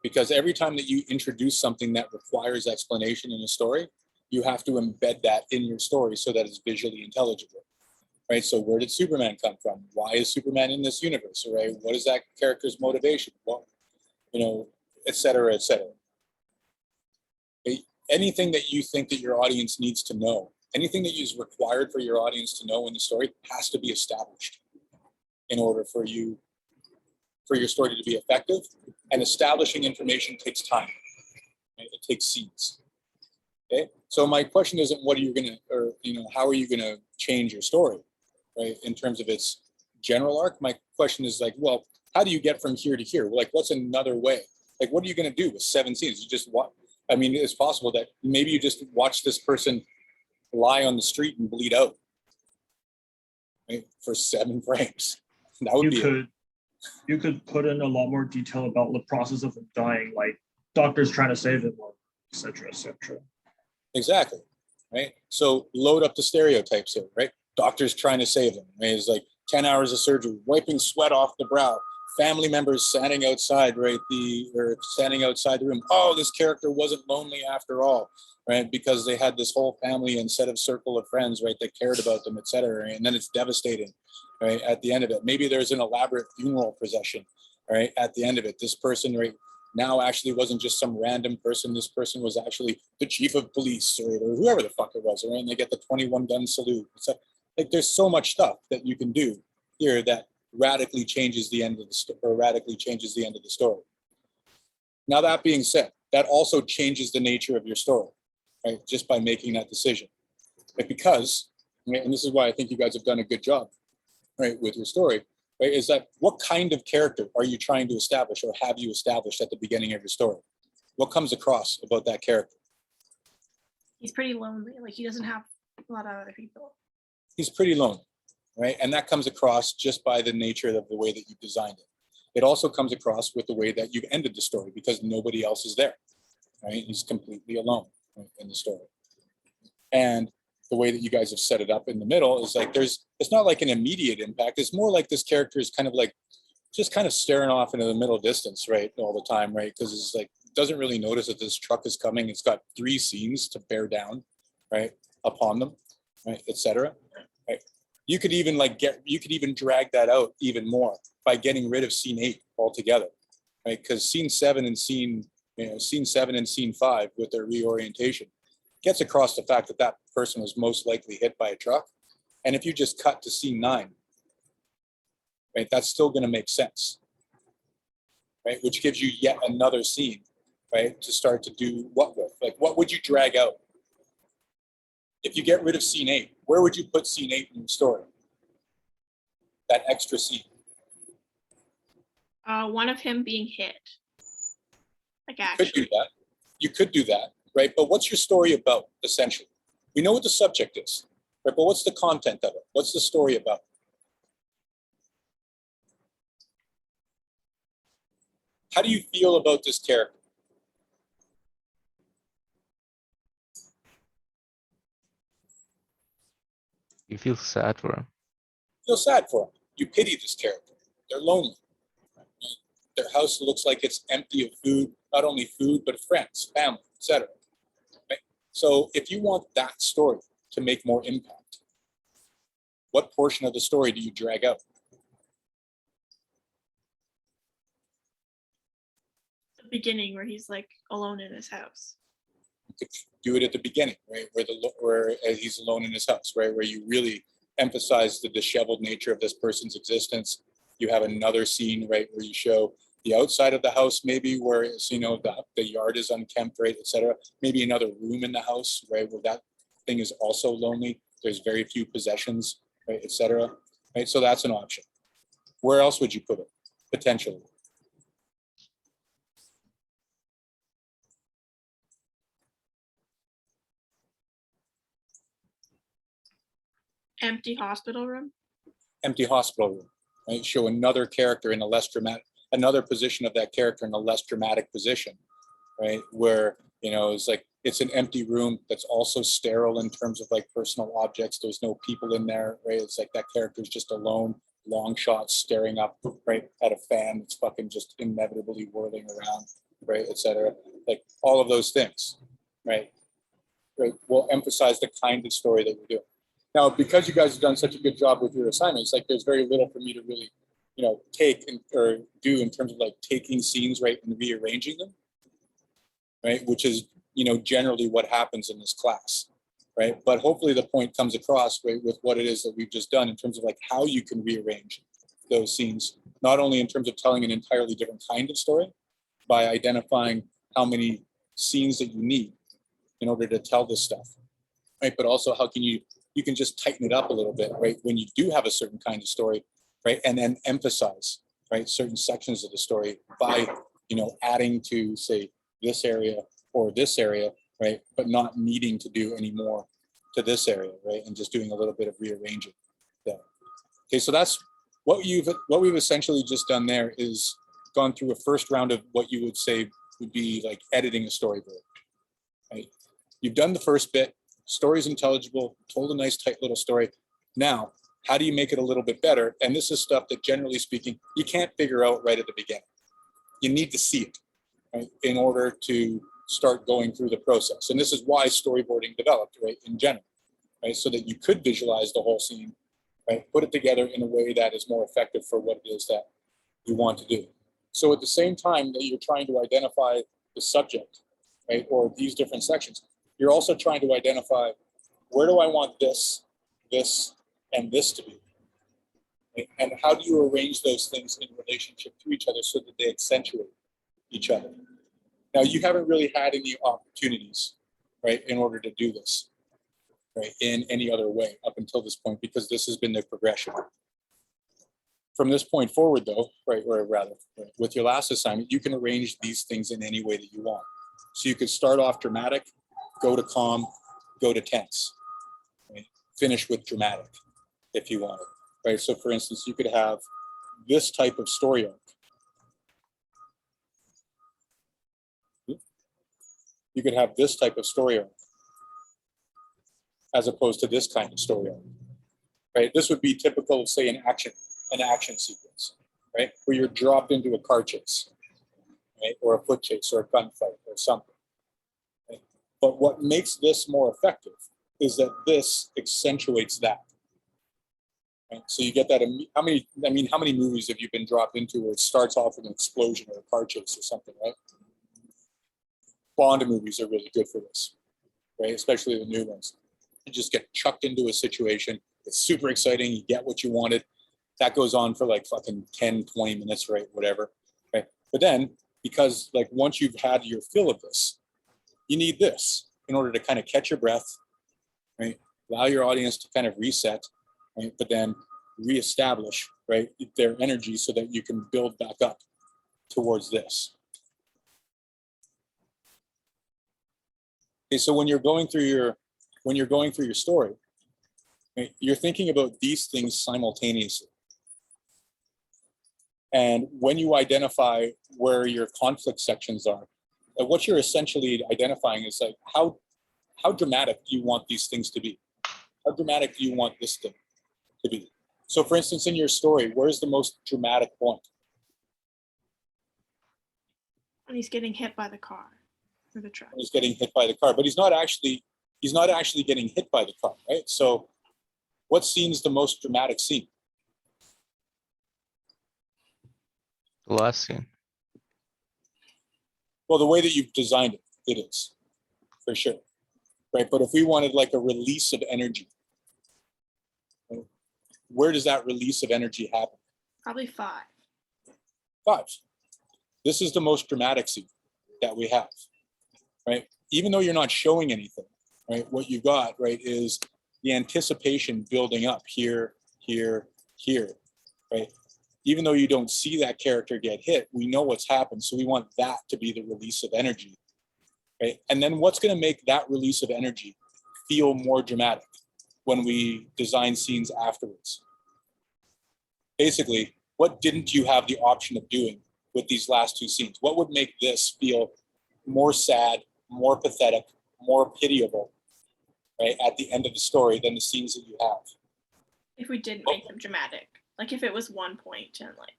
Because every time that you introduce something that requires explanation in a story, you have to embed that in your story so that it's visually intelligible, right? So where did Superman come from? Why is Superman in this universe, right? What is that character's motivation? Well, you know, et cetera, et cetera. Anything that you think that your audience needs to know, anything that is required for your audience to know in the story has to be established in order for your story to be effective. And establishing information takes time. Right? It takes seeds. Okay. So my question isn't what are you gonna, or how are you gonna change your story, right? In terms of its general arc, my question is like, well, how do you get from here to here? Like, what's another way? Like, what are you gonna do with 7 scenes? You just what? I mean, it's possible that maybe you just watch this person lie on the street and bleed out, right, for 7 frames. That would You could put in a lot more detail about the process of them dying, like doctors trying to save them, et cetera, et cetera. Exactly, right? So load up the stereotypes here, right? Doctors trying to save them. Right? It's like 10 hours of surgery, wiping sweat off the brow, family members standing outside, right? Or standing outside the room. Oh, this character wasn't lonely after all, right? Because they had this whole family and set of circle of friends, right, that cared about them, etc. And then it's devastating, right, at the end of it. Maybe there's an elaborate funeral procession, right, at the end of it. This person, right, now actually wasn't just some random person. This person was actually the chief of police, right, or whoever the fuck it was, right? And they get the 21 gun salute. Like there's so much stuff that you can do here that radically changes the end of the story, or radically changes the end of the story. Now, that being said, that also changes the nature of your story, right? Just by making that decision. But because, and this is why I think you guys have done a good job, right, with your story, right, is that what kind of character are you trying to establish, or have you established at the beginning of your story? What comes across about that character? He's pretty lonely. Like he doesn't have a lot of other people. He's pretty lonely, right? And that comes across just by the nature of the way that you designed it. It also comes across with the way that you've ended the story, because nobody else is there, right? He's completely alone, right, in the story. And the way that you guys have set it up in the middle is like it's not like an immediate impact. It's more like this character is kind of like just kind of staring off into the middle distance, right, all the time, right? Because it's like doesn't really notice that this truck is coming. It's got 3 scenes to bear down, right, upon them, right, etc. Right. You could even drag that out even more by getting rid of scene 8 altogether, right? Because scene 7 and scene 5 with their reorientation gets across the fact that that person was most likely hit by a truck. And if you just cut to scene 9, right, that's still going to make sense, right? Which gives you yet another scene, right, to start to do what with. Like, what would you drag out? If you get rid of scene 8, where would you put scene 8 in the story? That extra scene. One of him being hit. Like You actually. could do that. You could do that, right? But what's your story about, essentially? We know what the subject is, right? But what's the content of it? What's the story about? How do you feel about this character? You feel sad for him. You feel sad for them. You pity this character. They're lonely. Right? Their house looks like it's empty of food, not only food, but friends, family, etc. Right? So if you want that story to make more impact, what portion of the story do you drag out? The beginning where he's like alone in his house. You could do it at the beginning, right, where he's alone in his house, right, where you really emphasize the disheveled nature of this person's existence. You have another scene, right, where you show the outside of the house, maybe where it's, you know, the yard is unkempt, right, etc. Maybe another room in the house, right, where that thing is also lonely. There's very few possessions, right, etc. Right, so that's an option. Where else would you put it potentially? Empty hospital room. Empty hospital room, right? Show another character in a less dramatic, another position of that character in a less dramatic position, right? Where, you know, it's like, it's an empty room that's also sterile in terms of like personal objects. There's no people in there, right? It's like that character is just alone, long shot, staring up, right, at a fan that's fucking just inevitably whirling around, right, etc. Like all of those things, right? Right? Will emphasize the kind of story that we're doing. Now, because you guys have done such a good job with your assignments, like there's very little for me to really, you know, take or do in terms of like taking scenes, right, and rearranging them, right, which is, you know, generally what happens in this class, right? But hopefully the point comes across, right, with what it is that we've just done in terms of like how you can rearrange those scenes, not only in terms of telling an entirely different kind of story by identifying how many scenes that you need in order to tell this stuff, right, but also how can you can just tighten it up a little bit, right, when you do have a certain kind of story, right, and then emphasize, right, certain sections of the story by, you know, adding to, say, this area or this area, right, but not needing to do any more to this area, right, and just doing a little bit of rearranging there. Okay, so that's what we've essentially just done there is gone through a first round of what you would say would be like editing a storyboard, right? You've done the first bit. Story's intelligible, told a nice tight little story. Now How do you make it a little bit better? And this is stuff that, generally speaking, you can't figure out right at the beginning. You need to see it, right, in order to start going through the process. And this is why storyboarding developed, right, in general, right, so that you could visualize the whole scene, right, put it together in a way that is more effective for what it is that you want to do. So at the same time that you're trying to identify the subject, right, or these different sections, you're also trying to identify, where do I want this, and this to be? Right? And how do you arrange those things in relationship to each other so that they accentuate each other? Now, you haven't really had any opportunities, right, in order to do this, right, in any other way up until this point, because this has been the progression. From this point forward, though, right, or rather, right, with your last assignment, you can arrange these things in any way that you want. So you could start off dramatic, go to calm, go to tense, right? Finish with dramatic if you wanted, right? So for instance, you could have this type of story arc. You could have this type of story arc as opposed to this kind of story arc, right? This would be typical of, say, an action sequence, right? Where you're dropped into a car chase, right? Or a foot chase or a gunfight or something. Right? But what makes this more effective is that this accentuates that. Right? So you get that. How many movies have you been dropped into where it starts off with an explosion or a car chase or something, right? Bond movies are really good for this, right? Especially the new ones. You just get chucked into a situation. It's super exciting. You get what you wanted. That goes on for like fucking 10, 20 minutes, right? Whatever, right? But then, because like once you've had your fill of this, you need this in order to kind of catch your breath, right? Allow your audience to kind of reset, right? But then reestablish, right, their energy so that you can build back up towards this. Okay, so when you're going through your story, right, you're thinking about these things simultaneously. And when you identify where your conflict sections are, what you're essentially identifying is like, how dramatic do you want these things to be? How dramatic do you want this thing to be? So for instance, in your story, where's the most dramatic point? When he's getting hit by the car or the truck. When he's getting hit by the car, but he's not actually getting hit by the car, right? So what scene is the most dramatic scene? The last scene. Well, the way that you've designed it, it is, for sure, right? But if we wanted like a release of energy, right, where does that release of energy happen? Probably 5. 5. This is the most dramatic scene that we have, right? Even though you're not showing anything, right? What you got, right, is the anticipation building up here, here, here, right? Even though you don't see that character get hit, we know what's happened. So we want that to be the release of energy, right? And then what's going to make that release of energy feel more dramatic when we design scenes afterwards? Basically, what didn't you have the option of doing with these last 2 scenes? What would make this feel more sad, more pathetic, more pitiable, right, at the end of the story than the scenes that you have? If we didn't make them dramatic. Like if it was 1 point and like.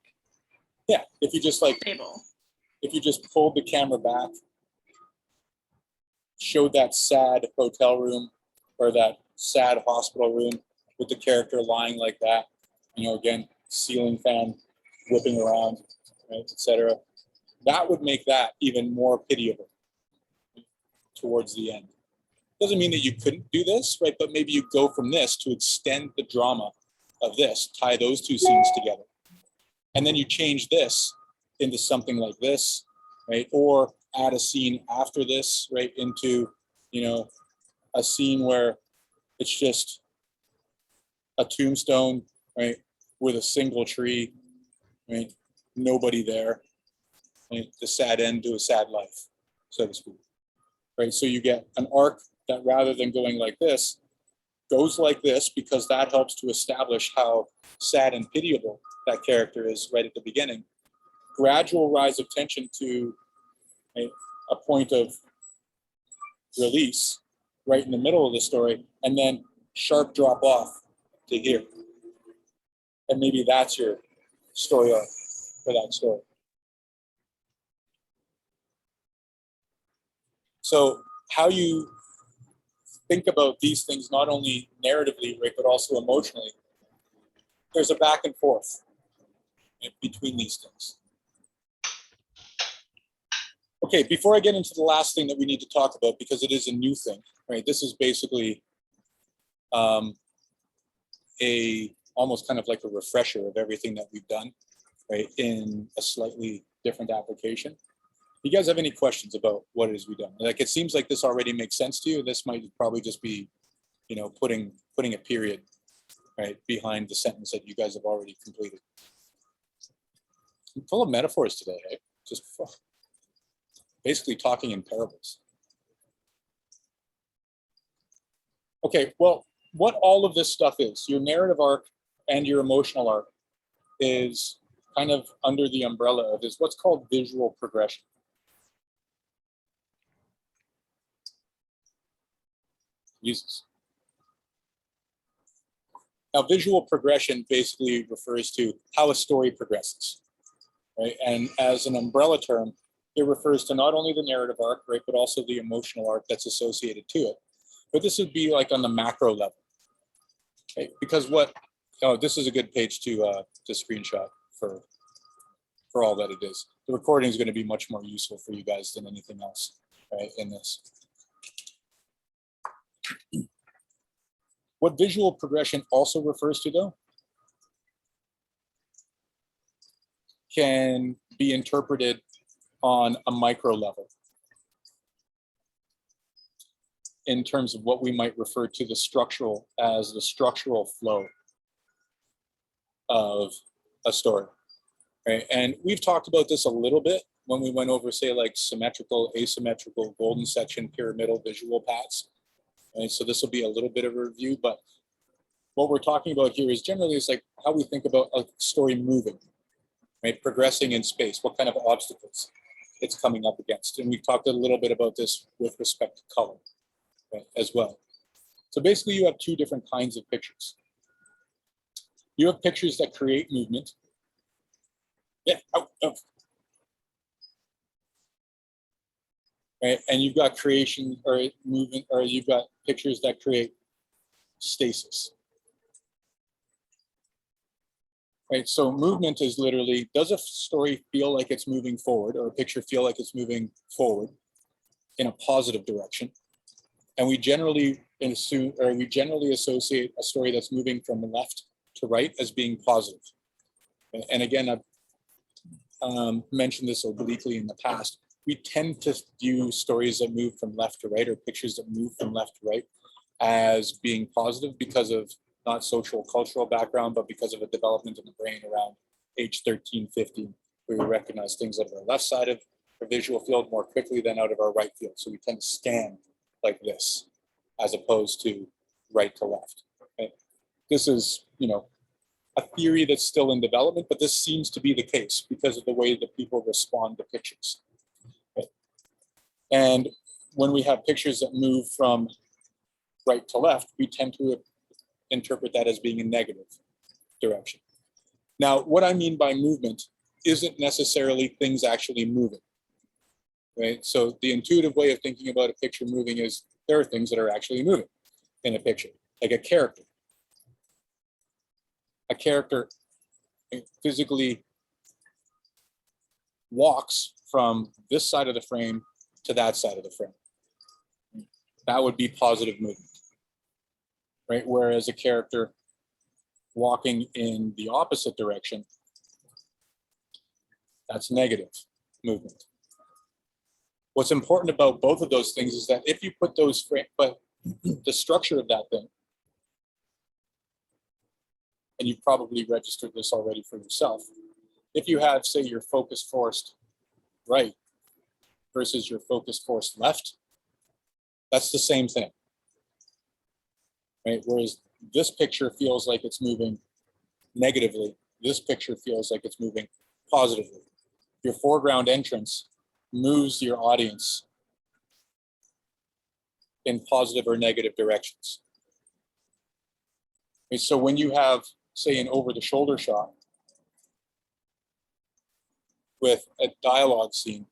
Yeah, if you just like, Stable. if you just pulled the camera back, showed that sad hotel room or that sad hospital room with the character lying like that, you know, again, ceiling fan whipping around, right, etc. That would make that even more pitiable towards the end. Doesn't mean that you couldn't do this, right? But maybe you go from this to extend the drama of this, tie those 2 scenes together. And then you change this into something like this, right? Or add a scene after this, right, into, you know, a scene where it's just a tombstone, right, with a single tree, right, nobody there, right? The sad end to a sad life, so to speak, right? So you get an arc that, rather than going like this, goes like this, because that helps to establish how sad and pitiable that character is right at the beginning. Gradual rise of tension to a point of release right in the middle of the story, and then sharp drop off to here. And maybe that's your story arc for that story. So how you think about these things, not only narratively, right, but also emotionally, there's a back and forth between these things. Okay, before I get into the last thing that we need to talk about, because it is a new thing, right? This is basically almost kind of like a refresher of everything that we've done, right, in a slightly different application. You guys have any questions about what it is we've done? Like, it seems like this already makes sense to you. This might probably just be, you know, putting a period, right, behind the sentence that you guys have already completed. I'm full of metaphors today, eh? Just basically talking in parables. Okay, well, what all of this stuff is, your narrative arc and your emotional arc, is kind of under the umbrella of is what's called visual progression. Jesus. Now, visual progression basically refers to how a story progresses, right? And as an umbrella term, it refers to not only the narrative arc, right, but also the emotional arc that's associated to it. But this would be like on the macro level, right? Because this is a good page to screenshot for all that it is. The recording is going to be much more useful for you guys than anything else, right, in this. What visual progression also refers to, though, can be interpreted on a micro level in terms of what we might refer to the structural flow of a story, right? And we've talked about this a little bit when we went over, say, like symmetrical, asymmetrical, golden section, pyramidal visual paths. And so this will be a little bit of a review, but what we're talking about here is generally it's like how we think about a story moving, right? Progressing in space, what kind of obstacles it's coming up against. And we've talked a little bit about this with respect to color, right, as well. So basically you have two different kinds of pictures. You have pictures that create movement. Yeah, out. Right, and you've got creation or movement, or you've got pictures that create stasis. Right, so movement is literally, does a story feel like it's moving forward, or a picture feel like it's moving forward in a positive direction? And we generally associate a story that's moving from left to right as being positive. And again, I've mentioned this obliquely in the past. We tend to view stories that move from left to right, or pictures that move from left to right, as being positive because of not social cultural background, but because of a development in the brain around age 13, 15, where we recognize things out of our left side of our visual field more quickly than out of our right field. So we tend to scan like this, as opposed to right to left. Okay? This is, you know, a theory that's still in development, but this seems to be the case because of the way that people respond to pictures. Okay? And when we have pictures that move from right to left, we tend to interpret that as being a negative direction. Now, what I mean by movement isn't necessarily things actually moving, right? So the intuitive way of thinking about a picture moving is there are things that are actually moving in a picture, like a character. A character physically walks from this side of the frame to that side of the frame. That would be positive movement, right? Whereas a character walking in the opposite direction, that's negative movement. What's important about both of those things is that if you put those but the structure of that thing, and you've probably registered this already for yourself, if you have, say, your focus forced right versus your focus forced left, that's the same thing, right? Whereas this picture feels like it's moving negatively, this picture feels like it's moving positively. Your foreground entrance moves your audience in positive or negative directions. Okay, so when you have say, an over-the-shoulder shot with a dialogue scene,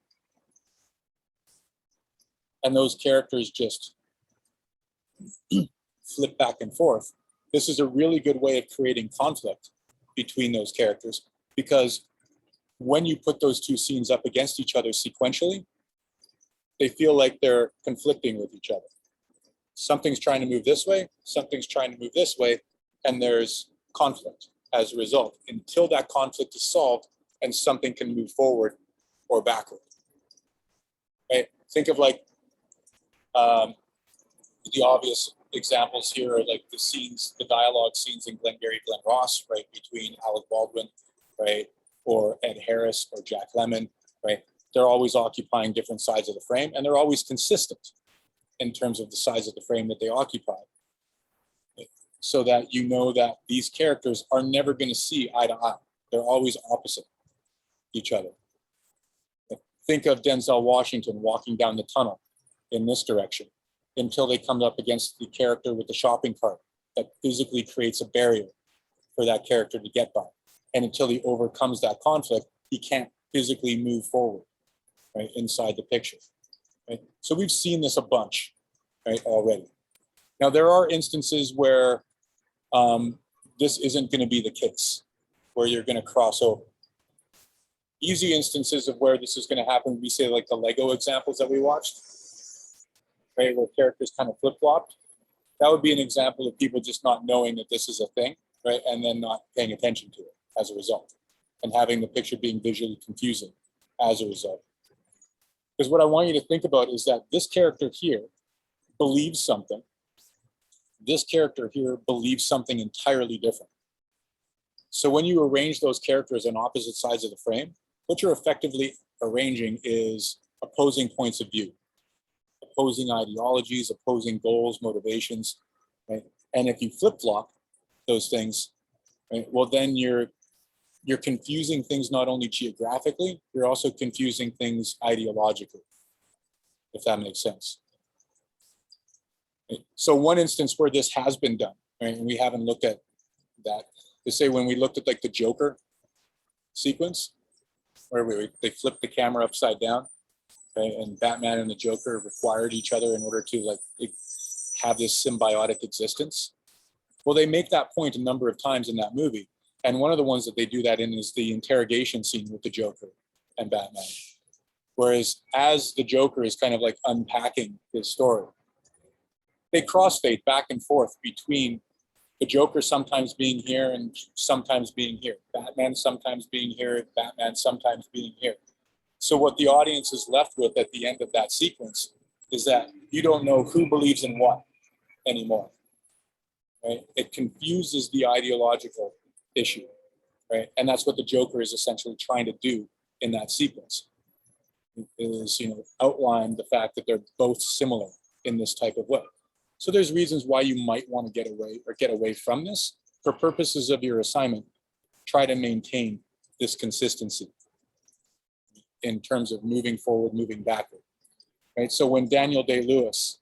and those characters just flip back and forth, this is a really good way of creating conflict between those characters, because when you put those two scenes up against each other sequentially, they feel like they're conflicting with each other. Something's trying to move this way, something's trying to move this way, and there's conflict as a result, until that conflict is solved and something can move forward or backward. Right? Think of like the obvious examples here are like the scenes, the dialogue scenes in Glengarry Glen Ross, right, between Alec Baldwin, right, or Ed Harris or Jack Lemmon, right? They're always occupying different sides of the frame, and they're always consistent in terms of the size of the frame that they occupy, so that you know that these characters are never going to see eye to eye. They're always opposite each other. Think of Denzel Washington walking down the tunnel in this direction until they come up against the character with the shopping cart that physically creates a barrier for that character to get by. And until he overcomes that conflict, he can't physically move forward, right, inside the picture. Right? So we've seen this a bunch, right, already. Now, there are instances where this isn't going to be the case, where you're going to cross over. Easy instances of where this is going to happen, we say like the Lego examples that we watched, right, where characters kind of flip-flopped. That would be an example of people just not knowing that this is a thing, right, and then not paying attention to it as a result, and having the picture being visually confusing as a result. Because what I want you to think about is that this character here believes something. This character here believes something entirely different. So when you arrange those characters on opposite sides of the frame, what you're effectively arranging is opposing points of view, opposing ideologies, opposing goals, motivations, right? And if you flip-flop those things, right, well, then you're confusing things not only geographically, you're also confusing things ideologically, if that makes sense. Right? So one instance where this has been done, right, and we haven't looked at that, is say when we looked at like the Joker sequence, where they flipped the camera upside down, right, and Batman and the Joker required each other in order to like have this symbiotic existence. Well, they make that point a number of times in that movie. And one of the ones that they do that in is the interrogation scene with the Joker and Batman. Whereas as the Joker is kind of like unpacking his story, they crossfade back and forth between the Joker sometimes being here and sometimes being here, Batman sometimes being here, Batman sometimes being here. So what the audience is left with at the end of that sequence is that you don't know who believes in what anymore, right? It confuses the ideological issue, right? And that's what the Joker is essentially trying to do in that sequence, is, you know, outline the fact that they're both similar in this type of way. So there's reasons why you might want to get away from this. For purposes of your assignment, try to maintain this consistency in terms of moving forward, moving backward, right? So when Daniel Day-Lewis,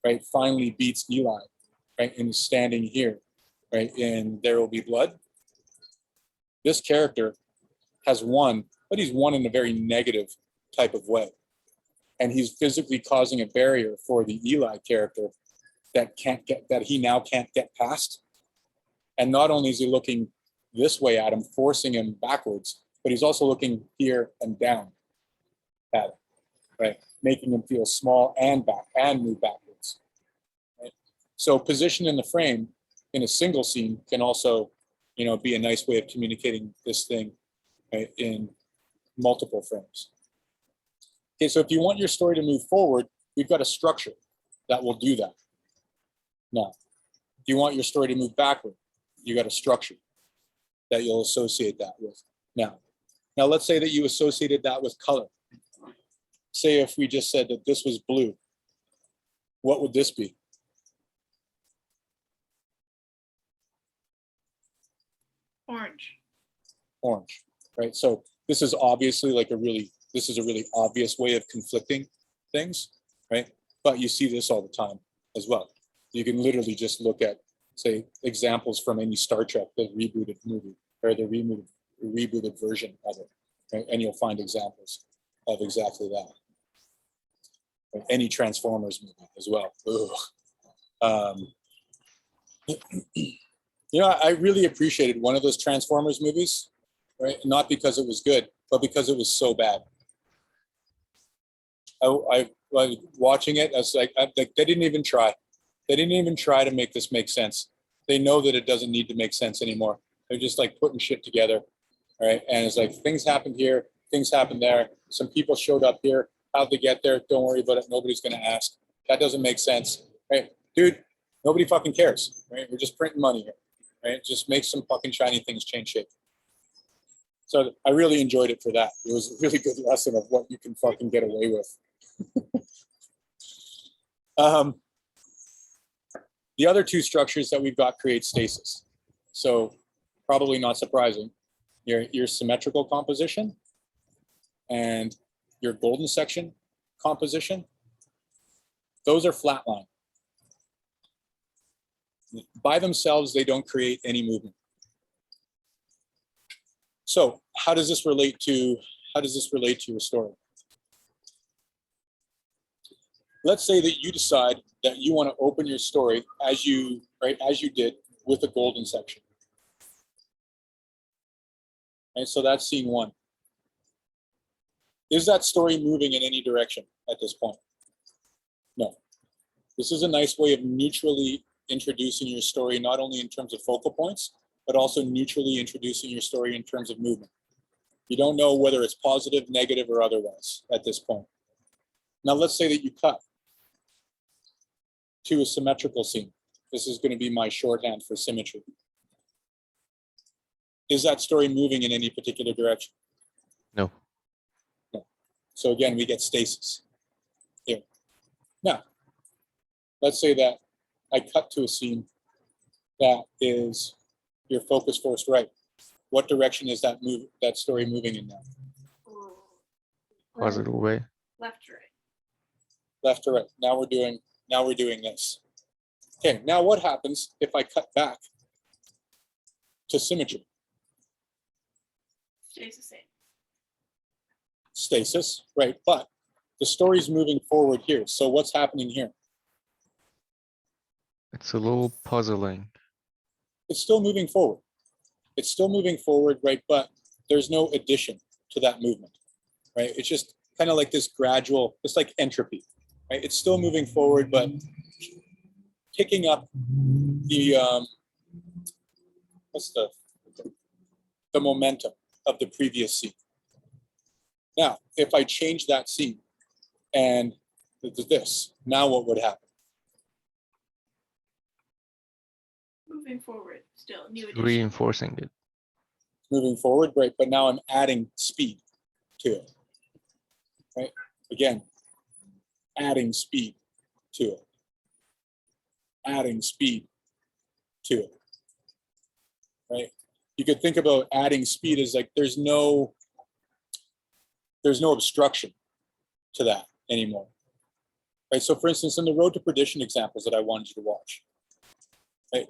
right, finally beats Eli, right, and is standing here, right, in There Will Be Blood, this character has won, but he's won in a very negative type of way. And he's physically causing a barrier for the Eli character that he now can't get past. And not only is he looking this way at him, forcing him backwards, but he's also looking here and down at him, right? Making him feel small and move backwards. Right? So position in the frame in a single scene can also, you know, be a nice way of communicating this thing, right, in multiple frames. Okay, so if you want your story to move forward, we've got a structure that will do that. Now, if you want your story to move backward, you got a structure that you'll associate that with. Now let's say that you associated that with color. Say if we just said that this was blue, what would this be? Orange. Orange, right? So this is obviously like a really obvious way of conflicting things, right? But you see this all the time as well. You can literally just look at say, examples from any Star Trek, the rebooted movie or the rebooted version of it, right? And you'll find examples of exactly that. Or any Transformers movie as well. You know, I really appreciated one of those Transformers movies, right? Not because it was good, but because it was so bad. I was watching it. I was like, they didn't even try. They didn't even try to make this make sense. They know that it doesn't need to make sense anymore. They're just like putting shit together, right? And it's like things happened here, things happened there. Some people showed up here. How'd they get there? Don't worry about it. Nobody's going to ask. That doesn't make sense, right? Dude, nobody fucking cares, right? We're just printing money here, right? Just make some fucking shiny things change shape. So I really enjoyed it for that. It was a really good lesson of what you can fucking get away with. The other two structures that we've got create stasis. So probably not surprising. Your symmetrical composition and your golden section composition, those are flatline. By themselves, they don't create any movement. So how does this relate to your story? Let's say that you decide that you want to open your story as you did with a golden section. And so that's scene one. Is that story moving in any direction at this point? No. This is a nice way of neutrally introducing your story, not only in terms of focal points, but also neutrally introducing your story in terms of movement. You don't know whether it's positive, negative, or otherwise at this point. Now let's say that you cut to a symmetrical scene. This is going to be my shorthand for symmetry. Is that story moving in any particular direction? No. No. So again, we get stasis here. Now, let's say that I cut to a scene that is your focus forced right. What direction is that story moving in now? Positive way. Left to right. Left to right. Now we're doing this. Okay, now what happens if I cut back to symmetry? Stays the same. Stasis, right? But the story's moving forward here. So what's happening here? It's a little puzzling. It's still moving forward. It's still moving forward, right? But there's no addition to that movement, right? It's just kind of like this gradual, it's like entropy, right? It's still moving forward, but picking up the, the momentum of the previous scene. Now, if I change that scene and this, now what would happen? Moving forward, still new addition. Reinforcing it. Moving forward, right? But now I'm adding speed to it, right? Again, adding speed to it. Adding speed to it, right? You could think about adding speed as like there's no obstruction to that anymore, right? So for instance, in the Road to Perdition examples that I wanted you to watch, right?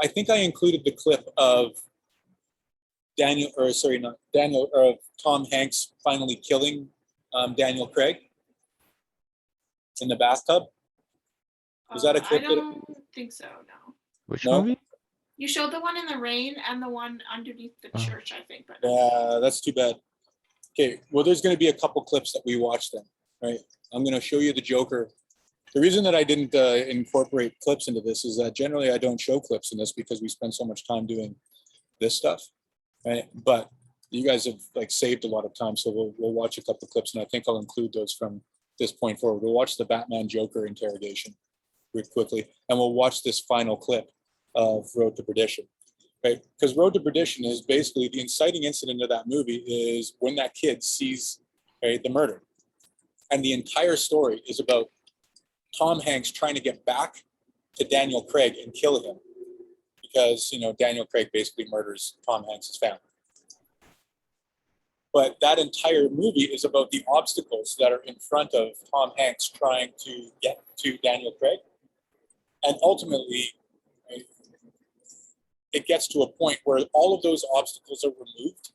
I think I included the clip of Tom Hanks finally killing Daniel Craig in the bathtub. Was that a clip? I don't think so, no. Which No? movie? You showed the one in the rain and the one underneath the Oh. church, I think, but Yeah, that's too bad. Okay, well, there's going to be a couple clips that we watched then, right? I'm going to show you the Joker. The reason that I didn't incorporate clips into this is that generally I don't show clips in this because we spend so much time doing this stuff, right? But you guys have like saved a lot of time, so we'll watch a couple clips, and I think I'll include those from this point forward. We'll watch the Batman Joker interrogation real quickly, and we'll watch this final clip of Road to Perdition. Right? Because Road to Perdition is basically the inciting incident of that movie is when that kid sees, right, the murder. And the entire story is about Tom Hanks trying to get back to Daniel Craig and kill him because, you know, Daniel Craig basically murders Tom Hanks' family. But that entire movie is about the obstacles that are in front of Tom Hanks trying to get to Daniel Craig. And ultimately, it gets to a point where all of those obstacles are removed,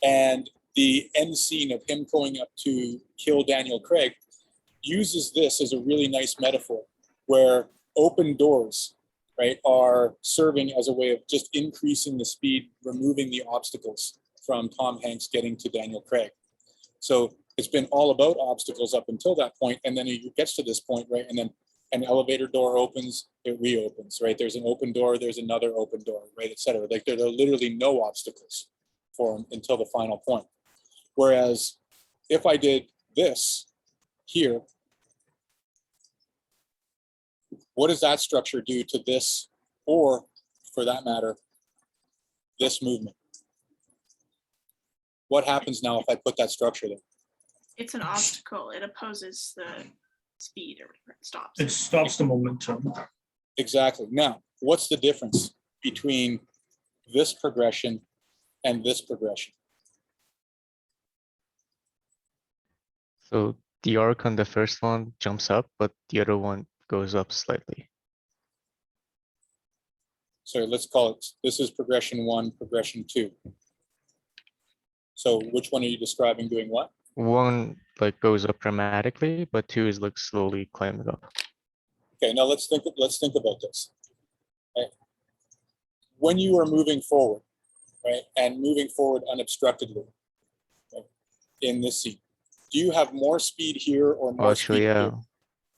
and the end scene of him going up to kill Daniel Craig uses this as a really nice metaphor, where open doors, right, are serving as a way of just increasing the speed, removing the obstacles from Tom Hanks getting to Daniel Craig. So it's been all about obstacles up until that point, and then it gets to this point, right, and then an elevator door opens, it reopens, right? There's an open door, there's another open door, right, et cetera. Like there are literally no obstacles for him until the final point. Whereas if I did this here, what does that structure do to this, or for that matter, this movement? What happens now if I put that structure there? It's an obstacle. It opposes the speed or whatever. It stops. It stops the momentum. Exactly. Now, what's the difference between this progression and this progression? So the arc on the first one jumps up, but the other one goes up slightly. So let's call it, this is progression 1, progression 2. So which one are you describing doing what? One like goes up dramatically, but 2 is like slowly climbing up. Okay, now let's think about this. Right? When you are moving forward, right, and moving forward unobstructedly, right, in this scene, do you have more speed here or more Actually, speed yeah, here?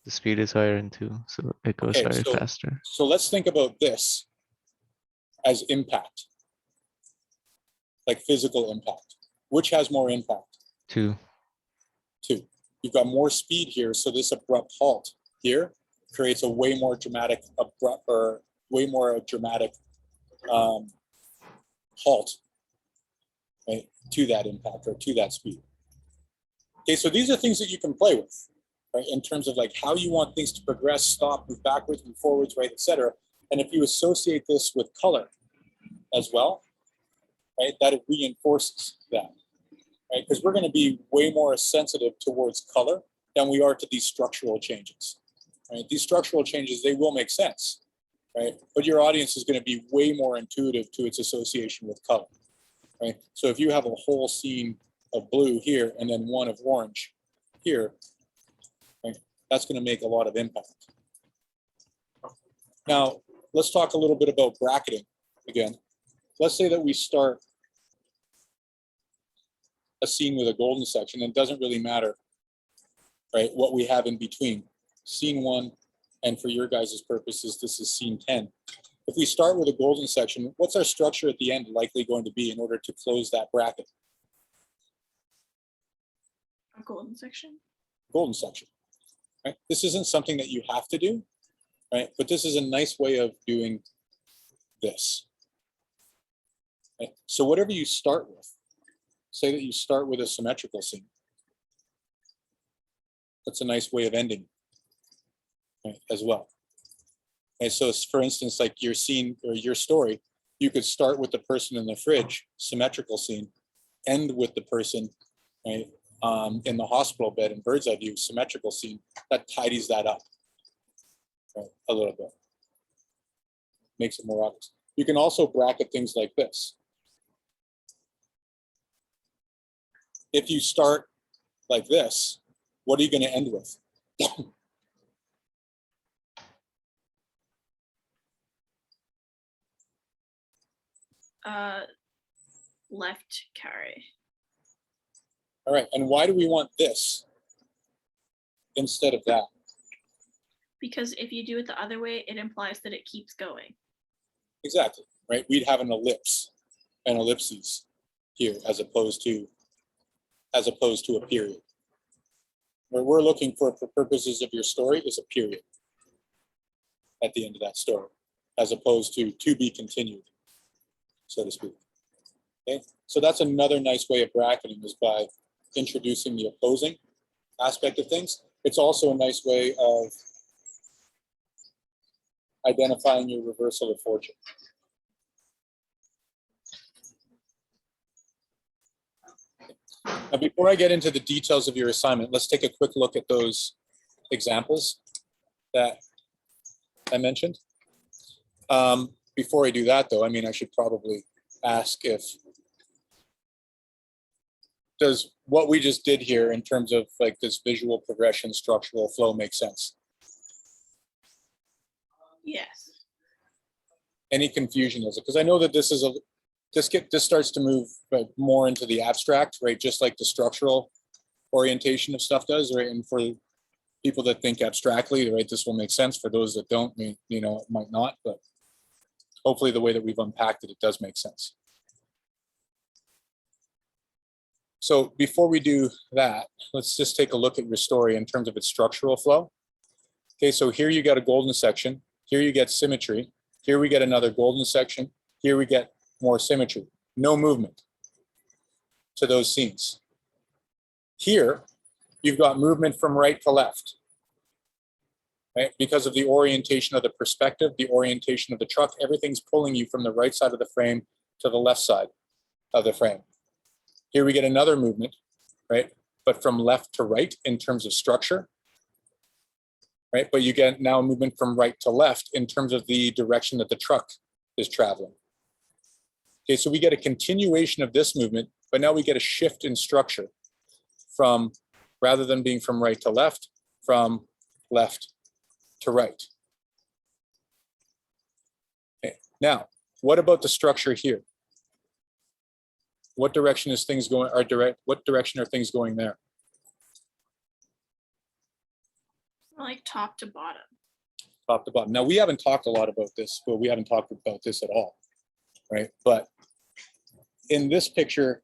the speed is higher in 2, so it goes Okay, higher so- faster. So let's think about this as impact, like physical impact. Which has more impact? 2. 2. You've got more speed here, so this abrupt halt here creates a way more dramatic abrupt, or way more dramatic halt, right, to that impact or to that speed. Okay, so these are things that you can play with, right, in terms of like how you want things to progress, stop, move backwards, move forwards, right, etc. And if you associate this with color as well, right, that it reinforces that, right, because we're going to be way more sensitive towards color than we are to these structural changes, right? These structural changes, they will make sense, right, but your audience is going to be way more intuitive to its association with color, right? So if you have a whole scene of blue here and then one of orange here, right, that's going to make a lot of impact. Now, let's talk a little bit about bracketing again. Let's say that we start a scene with a golden section, and it doesn't really matter, right, what we have in between. Scene 1, and for your guys' purposes, this is scene 10. If we start with a golden section, what's our structure at the end likely going to be in order to close that bracket? A golden section. Golden section, right? This isn't something that you have to do, right? But this is a nice way of doing this. Right? So whatever you start with, say that you start with a symmetrical scene. That's a nice way of ending, right, as well. And so for instance, like your scene or your story, you could start with the person in the fridge, symmetrical scene, end with the person, right, in the hospital bed in bird's eye view, symmetrical scene. That tidies that up, right, a little bit. Makes it more obvious. You can also bracket things like this. If you start like this, what are you going to end with? Left carry. All right, and why do we want this instead of that? Because if you do it the other way, it implies that it keeps going. Exactly, right? We'd have an ellipse, an ellipses here, as opposed to a period. What we're looking for purposes of your story is a period at the end of that story, as opposed to be continued, so to speak. Okay, so that's another nice way of bracketing, is by introducing the opposing aspect of things. It's also a nice way of identifying your reversal of fortune. Now, before I get into the details of your assignment, let's take a quick look at those examples that I mentioned. before I do that though, I mean, I should probably ask if, does what we just did here in terms of like this visual progression, structural flow make sense? Yes. Any confusion is it? Because I know that this is this starts to move more into the abstract, right? Just like the structural orientation of stuff does, right? And for people that think abstractly, right, this will make sense. For those that don't, you know, it might not, but hopefully the way that we've unpacked it, it does make sense. So before we do that, let's just take a look at your story in terms of its structural flow. Okay, so here you got a golden section. Here you get symmetry. Here we get another golden section. Here we get more symmetry. No movement to those scenes. Here, you've got movement from right to left, right? Because of the orientation of the perspective, the orientation of the truck, everything's pulling you from the right side of the frame to the left side of the frame. Here we get another movement, right? But from left to right in terms of structure, right? But you get now movement from right to left in terms of the direction that the truck is traveling. Okay, so we get a continuation of this movement, but now we get a shift in structure from, rather than being from right to left, from left to right. Okay, now, what about the structure here? What direction is things going, what direction are things going there? Like top to bottom. Top to bottom. Now, we haven't talked a lot about this, but we haven't talked about this at all, right? But in this picture,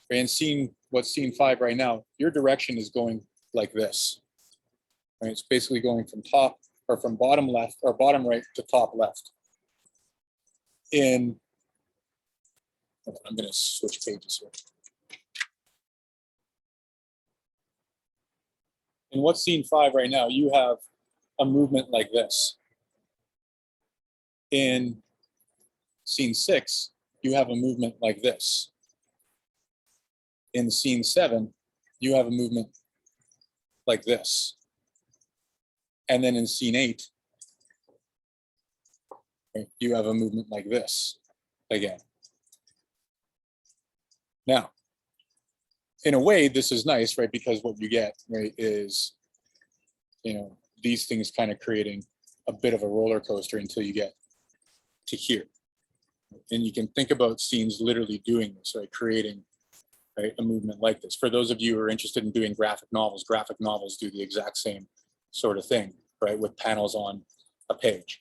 and seeing what's scene 5 right now, your direction is going like this, right? It's basically going from top or from bottom left or bottom right to top left. I'm going to switch pages here. In what's scene 5 right now, you have a movement like this. In scene 6, you have a movement like this. In scene 7, you have a movement like this. And then in scene 8, you have a movement like this again. Now, in a way, this is nice, right? Because what you get, right, is, you know, these things kind of creating a bit of a roller coaster until you get to here. And you can think about scenes literally doing this, right? Creating, right, a movement like this. For those of you who are interested in doing graphic novels do the exact same sort of thing, right? With panels on a page.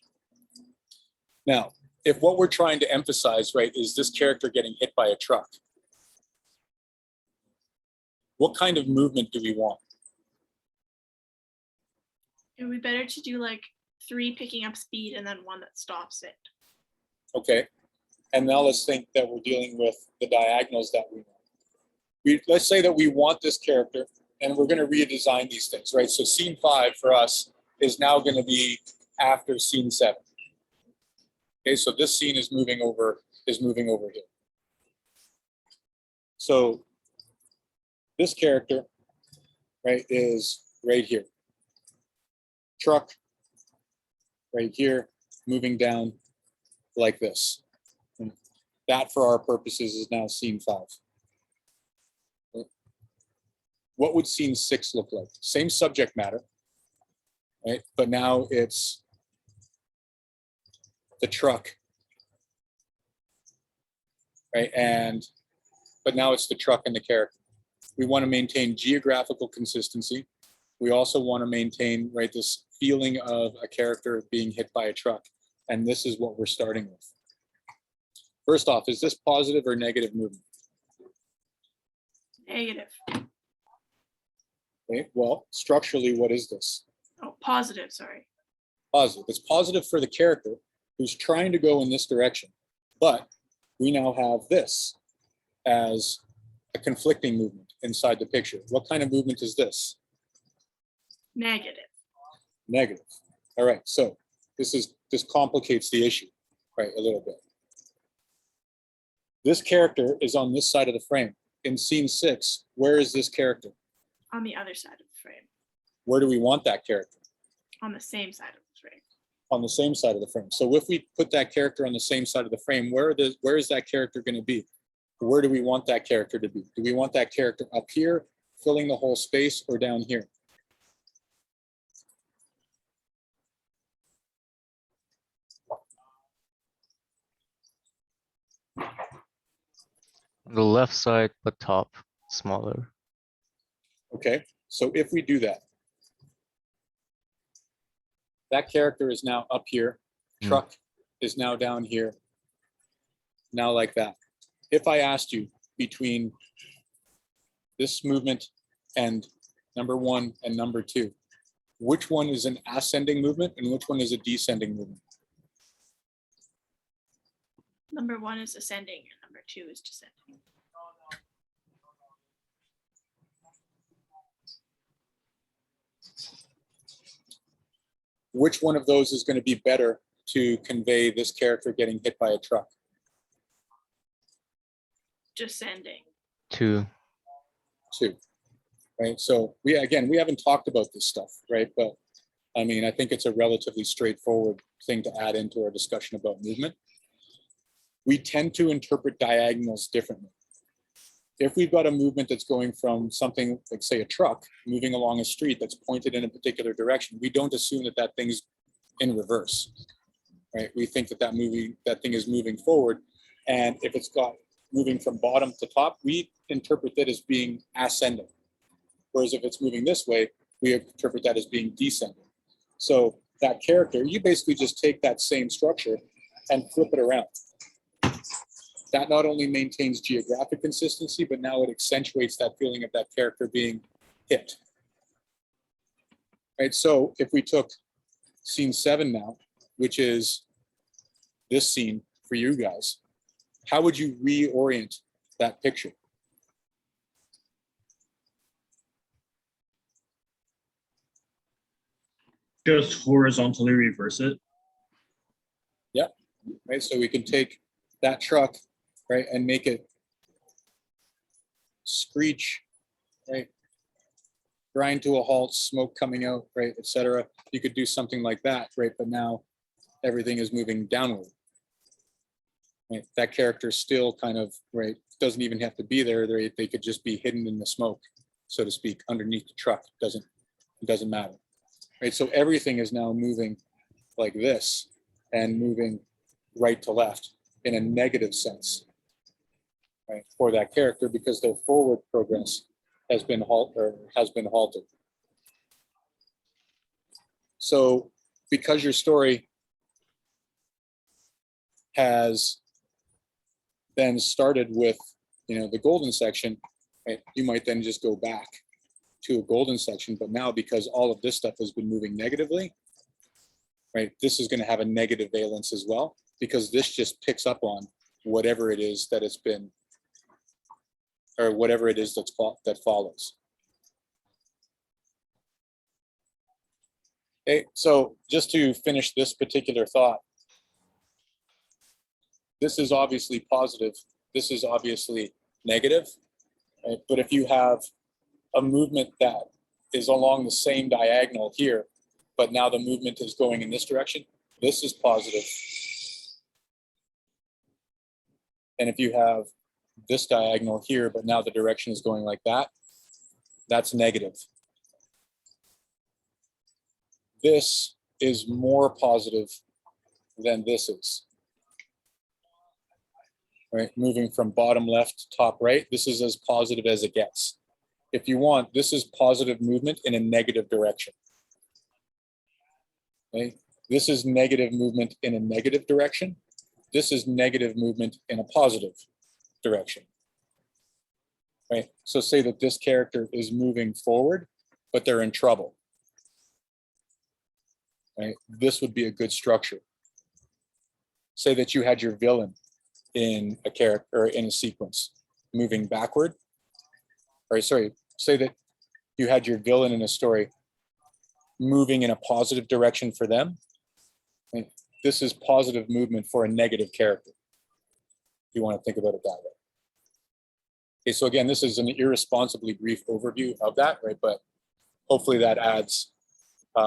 Now, if what we're trying to emphasize, right, is this character getting hit by a truck, what kind of movement do we want? It would be better to do like 3 picking up speed and then 1 that stops it. Okay. And now let's think that we're dealing with the diagonals that we know. Let's say that we want this character and we're going to redesign these things, right? So scene 5 for us is now going to be after scene 7. Okay, so this scene is moving over here. So this character, right, is right here. Truck, right here, moving down like this. And that, for our purposes, is now scene 5. Okay. What would scene 6 look like? Same subject matter, right? But now it's the truck, right? But now it's the truck and the character. We want to maintain geographical consistency. We also want to maintain, right, this feeling of a character being hit by a truck. And this is what we're starting with. First off, is this positive or negative movement? Negative. Okay, well, structurally, what is this? Oh, positive, sorry. Positive. It's positive for the character who's trying to go in this direction. But we now have this as a conflicting movement inside the picture. What kind of movement is this? Negative. Negative. All right, so this complicates the issue, right, a little bit. This character is on this side of the frame. In scene 6, where is this character? On the other side of the frame. Where do we want that character? On the same side of the frame. on the same side of the frame. So if we put that character on the same side of the frame, where is that character going to be? Where do we want that character to be? Do we want that character up here, filling the whole space, or down here? On the left side, but top, smaller. Okay, so if we do that, that character is now up here, truck is now down here, now like that. If I asked you between this movement and number 1 and number 2, which one is an ascending movement and which one is a descending movement? Number 1 is ascending and number 2 is descending. Which one of those is going to be better to convey this character getting hit by a truck? Descending. 2. 2, right? So we haven't talked about this stuff, right? But I mean, I think it's a relatively straightforward thing to add into our discussion about movement. We tend to interpret diagonals differently. If we've got a movement that's going from something like, say, a truck moving along a street that's pointed in a particular direction, we don't assume that that thing's in reverse, right? We think that that thing is moving forward. And if it's got moving from bottom to top, we interpret that as being ascending. Whereas if it's moving this way, we interpret that as being descending. So that character, you basically just take that same structure and flip it around. That not only maintains geographic consistency, but now it accentuates that feeling of that character being hit. Right, so if we took scene 7 now, which is this scene for you guys, how would you reorient that picture? Just horizontally reverse it. Yeah, right, so we can take that truck, right, and make it screech, right, grind to a halt, smoke coming out, right, etc. You could do something like that, right, but now everything is moving downward. Right? That character still kind of, right, doesn't even have to be there. They could just be hidden in the smoke, so to speak, underneath the truck. It doesn't matter, right? So everything is now moving like this and moving right to left in a negative sense, right, for that character, because their forward progress has been halted. So because your story has then started with, the golden section, right, you might then just go back to a golden section, but now because all of this stuff has been moving negatively, right, this is going to have a negative valence as well, because this just picks up on whatever it is that it's been, or whatever it is that follows. Okay, so just to finish this particular thought, this is obviously positive, this is obviously negative, right? But if you have a movement that is along the same diagonal here, but now the movement is going in this direction, this is positive. And if you have this diagonal here, but now the direction is going like that, that's negative. This is more positive than this is. Right, moving from bottom left to top right, this is as positive as it gets. If you want, this is positive movement in a negative direction. Okay, this is negative movement in a negative direction. This is negative movement in a positive direction. Right, so say that this character is moving forward, but they're in trouble. Right, this would be a good structure. Say that you had your villain in a character or in a sequence moving backward, or sorry, say that you had your villain in a story moving in a positive direction for them. And this is positive movement for a negative character. If you want to think about it that way. Okay, so again, this is an irresponsibly brief overview of that, right? But hopefully that adds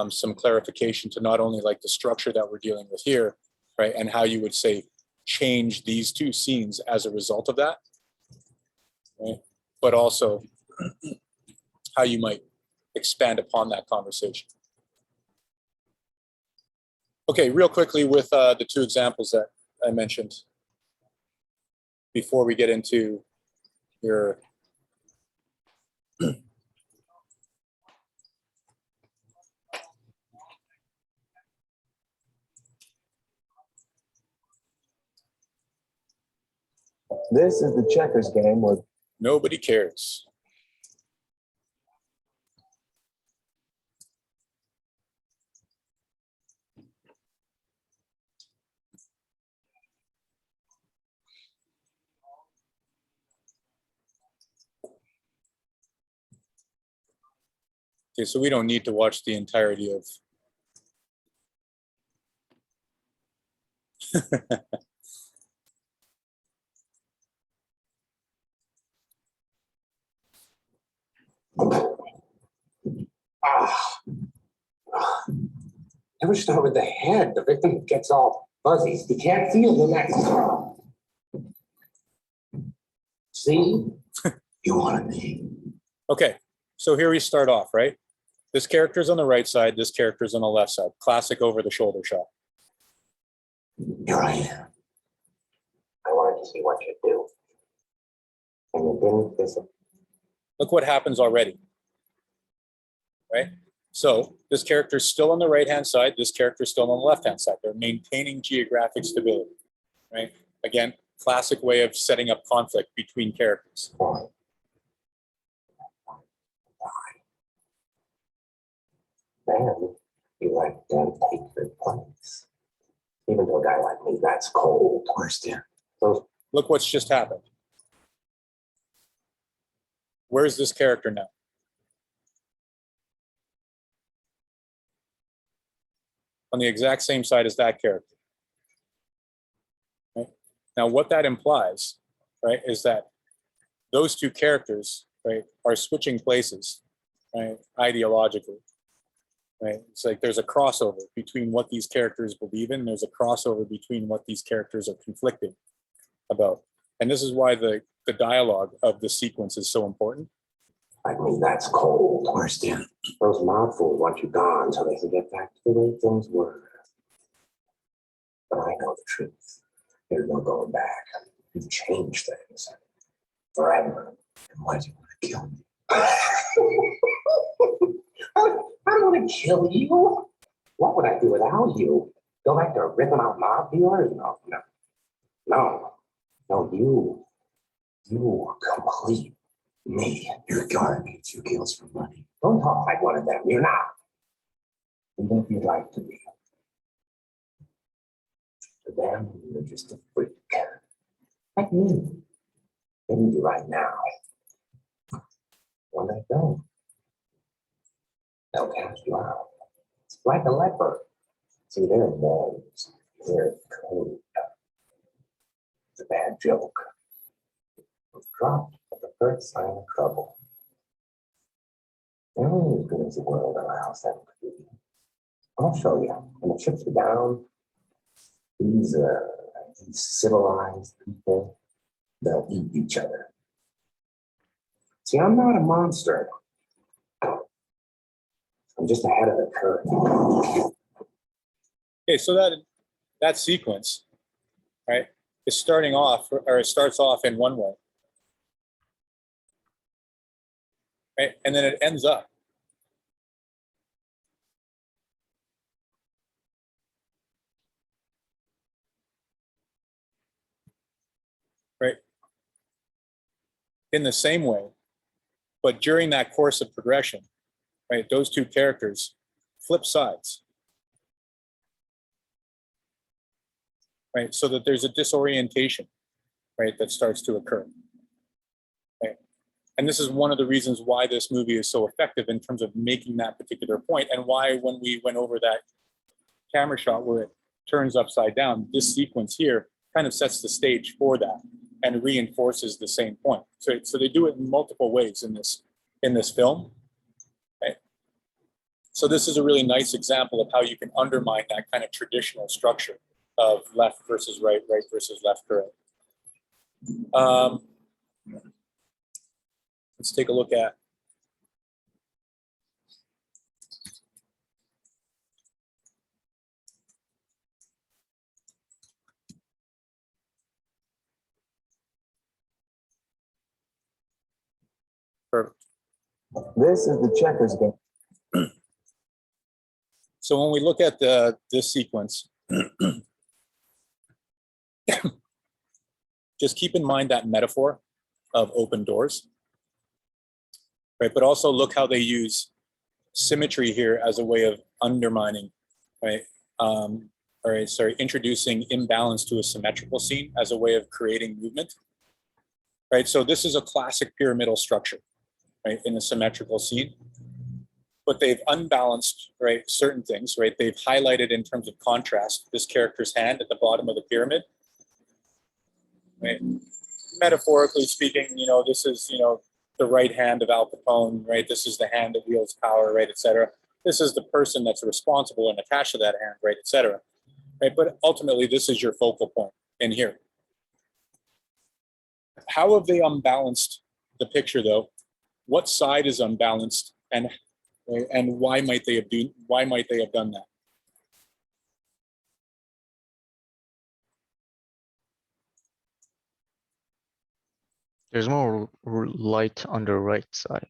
some clarification to not only like the structure that we're dealing with here, right, and how you would say change these two scenes as a result of that, right? But also how you might expand upon that conversation. Okay, real quickly with the two examples that I mentioned before we get into your This is the checkers game where nobody cares. Okay, so we don't need to watch the entirety of never start with the head. The victim gets all fuzzy. He can't feel the next. See? You want me? Okay, so here we start off, right? This character's on the right side, this character's on the left side. Classic over the shoulder shot. Here I am. I wanted to see what you do. And you didn't listen. Look what happens already, right? So this character's still on the right-hand side, this character's still on the left-hand side. They're maintaining geographic stability, right? Again, classic way of setting up conflict between characters. Why? Then you let them take your place. Even to a guy like me, that's cold. Understand? So Look what's just happened. Where's this character now? On the exact same side as that character. Right? Now, what that implies, right, is that those two characters, right, are switching places, right, ideologically. Right? It's like there's a crossover between what these characters believe in. There's a crossover between what these characters are conflicting about. And this is why the dialogue of the sequence is so important. I mean, that's cold. Understand? Those mouthfuls want you gone so they can get back to the way things were. But I know the truth. There's no going back. You've changed things forever. And why do you want to kill me? I don't want to kill you. What would I do without you? Go back to ripping out mob dealers? No, you complete me. You're garbage. You kill us for money. Don't talk like one of them. You're not. Even if you'd like to be. To them, you're just a freak. Like me. Maybe you right now. When they don't, they'll cast you out. It's like a leper. See, they're wolves. They're cold. It's a bad joke. It was dropped at the first sign of trouble. They're only as good as the world allows them to be. I'll show you. When the chips are down, these civilized people, they'll eat each other. See, I'm not a monster. I'm just ahead of the curve. Okay, so that sequence, right, is starting off, or it starts off in one way, right, and then it ends up. Right, in the same way, but during that course of progression, right, those two characters flip sides. Right, so that there's a disorientation, right, that starts to occur. Right? And this is one of the reasons why this movie is so effective in terms of making that particular point, and why when we went over that camera shot where it turns upside down, this sequence here kind of sets the stage for that and reinforces the same point. So they do it in multiple ways in this film. Right? So this is a really nice example of how you can undermine that kind of traditional structure of left versus right, right versus left, correct. Let's take a look at perfect. This is the checkers game. So when we look at this sequence, just keep in mind that metaphor of open doors, right? But also look how they use symmetry here as a way of undermining, right? Introducing imbalance to a symmetrical scene as a way of creating movement, right? So this is a classic pyramidal structure, right, in a symmetrical scene. But they've unbalanced, right, certain things, right? They've highlighted in terms of contrast this character's hand at the bottom of the pyramid, right? Metaphorically speaking, you know, this is, you know, the right hand of Al Capone, right? This is the hand that wields power, right, et cetera. This is the person that's responsible and attached to that hand, right, et cetera. Right? But ultimately, this is your focal point in here. How have they unbalanced the picture, though? What side is unbalanced, and why might they have done that? There's more light on the right side.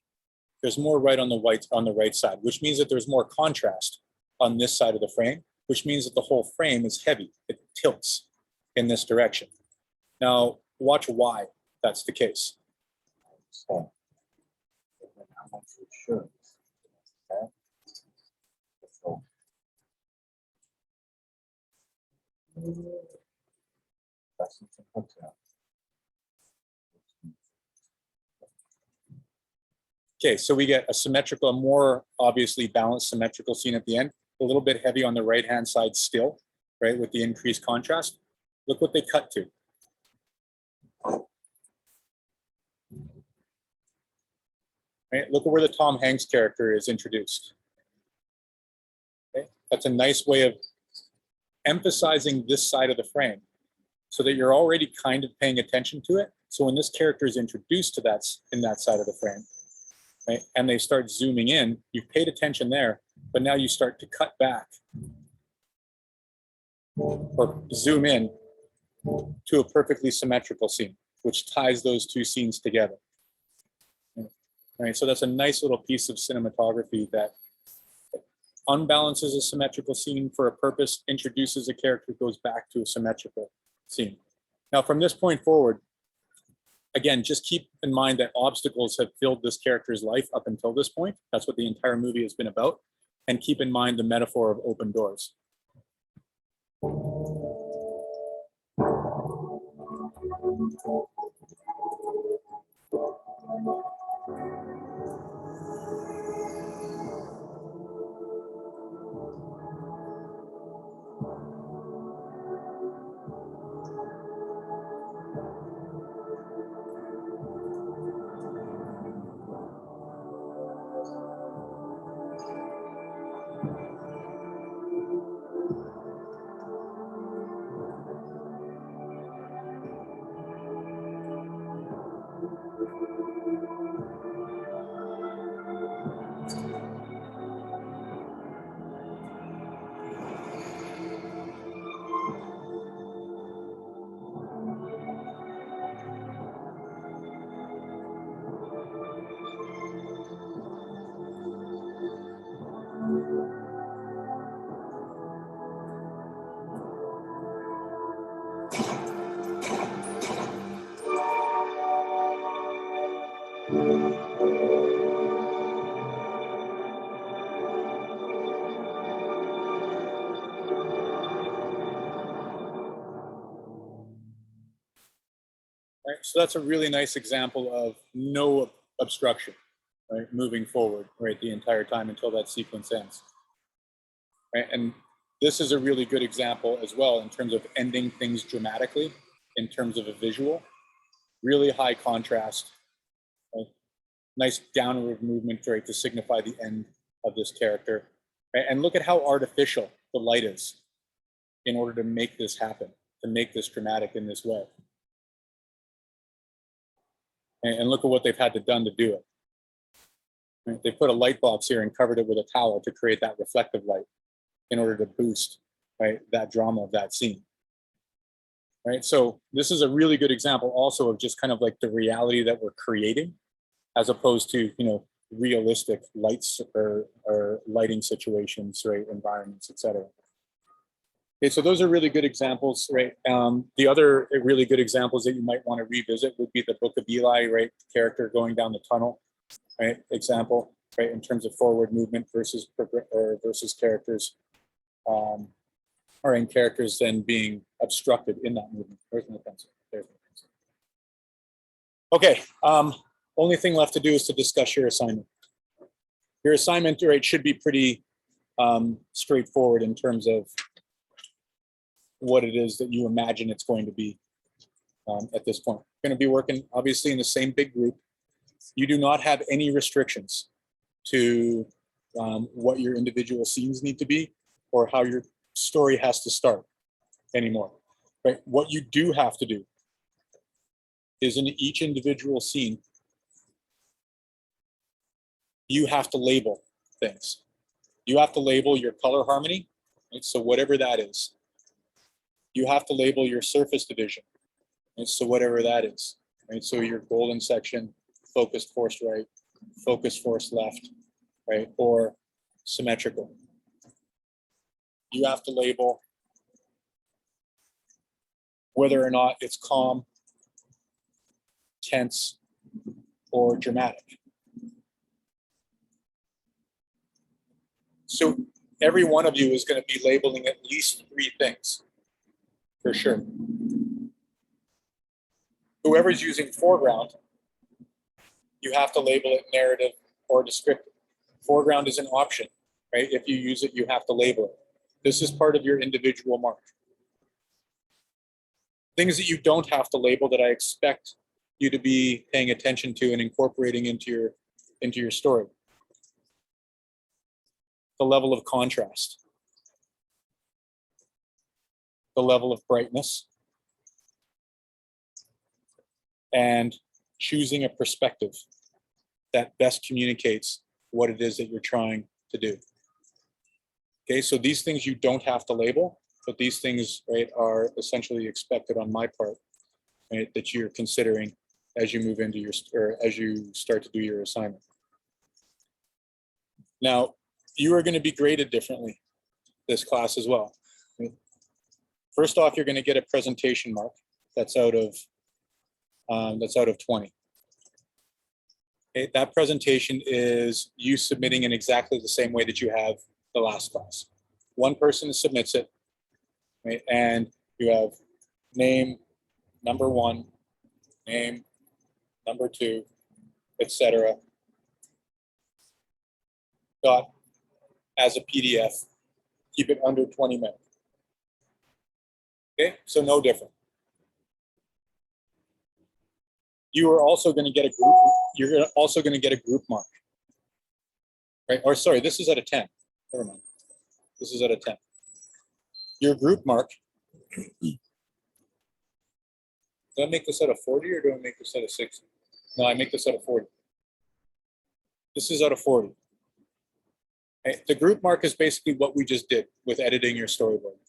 There's more right on the right side, which means that there's more contrast on this side of the frame, which means that the whole frame is heavy. It tilts in this direction. Now, watch why that's the case. So, how much it should. Okay. So, that's what you put down. Okay, so we get a symmetrical, more obviously balanced symmetrical scene at the end, a little bit heavy on the right-hand side still, right, with the increased contrast. Look what they cut to. Right, look at where the Tom Hanks character is introduced. Okay, that's a nice way of emphasizing this side of the frame so that you're already kind of paying attention to it. So when this character is introduced to that in that side of the frame, right, and they start zooming in, you've paid attention there, but now you start to cut back or zoom in to a perfectly symmetrical scene, which ties those two scenes together. Right, so that's a nice little piece of cinematography that unbalances a symmetrical scene for a purpose, introduces a character, goes back to a symmetrical scene. Now, from this point forward, again, just keep in mind that obstacles have filled this character's life up until this point. That's what the entire movie has been about. And keep in mind the metaphor of open doors. Right, so that's a really nice example of no obstruction, right, moving forward, right, the entire time until that sequence ends. Right, and this is a really good example as well in terms of ending things dramatically, in terms of a visual, really high contrast, right? Nice downward movement, right, to signify the end of this character, right? And look at how artificial the light is in order to make this happen, to make this dramatic in this way. And look at what they've had to done to do it. Right? They put a light box here and covered it with a towel to create that reflective light in order to boost, right, that drama of that scene. Right, so this is a really good example also of just kind of like the reality that we're creating, as opposed to, you know, realistic lights or lighting situations, right, environments, etc. Okay, so those are really good examples, right? The other really good examples that you might want to revisit would be the Book of Eli, right? Character going down the tunnel, right? Example, right? In terms of forward movement versus characters, or in characters then being obstructed in that movement. Where's my pencil? There's my pencil. Okay, only thing left to do is to discuss your assignment. Your assignment, right, should be pretty straightforward in terms of what it is that you imagine it's going to be at this point. You're going to be working obviously in the same big group. You do not have any restrictions to what your individual scenes need to be or how your story has to start anymore. Right? What you do have to do is in each individual scene, you have to label things. You have to label your color harmony, right? So whatever that is. You have to label your surface division, right? So whatever that is, right? So your golden section, focused force right, focused force left, right? Or symmetrical. You have to label whether or not it's calm, tense, or dramatic. So every one of you is going to be labeling at least 3 things, for sure. Whoever's using foreground, you have to label it narrative or descriptive. Foreground is an option, right? If you use it, you have to label it. This is part of your individual mark. Things that you don't have to label that I expect you to be paying attention to and incorporating into your story. The level of contrast, the level of brightness, and choosing a perspective that best communicates what it is that you're trying to do. Okay, so these things you don't have to label, but these things, right, are essentially expected on my part, right, that you're considering as you move into your, or as you start to do your assignment. Now, you are going to be graded differently this class as well. First off, you're going to get a presentation mark that's out of 20. Okay, that presentation is you submitting in exactly the same way that you have the last class. One person submits it, right, and you have name, number 1, name, number 2, etc. Dot as a PDF. Keep it under 20 minutes. Okay, so no different. You are also going to get a group. You're also going to get a group mark, right? Or sorry, this is at a 10. Never mind. This is at a 10. Your group mark. Do I make this out of 40 or do I make this out of 60? No, I make this out of 40. This is out of 40. Okay. The group mark is basically what we just did with editing your storyboard.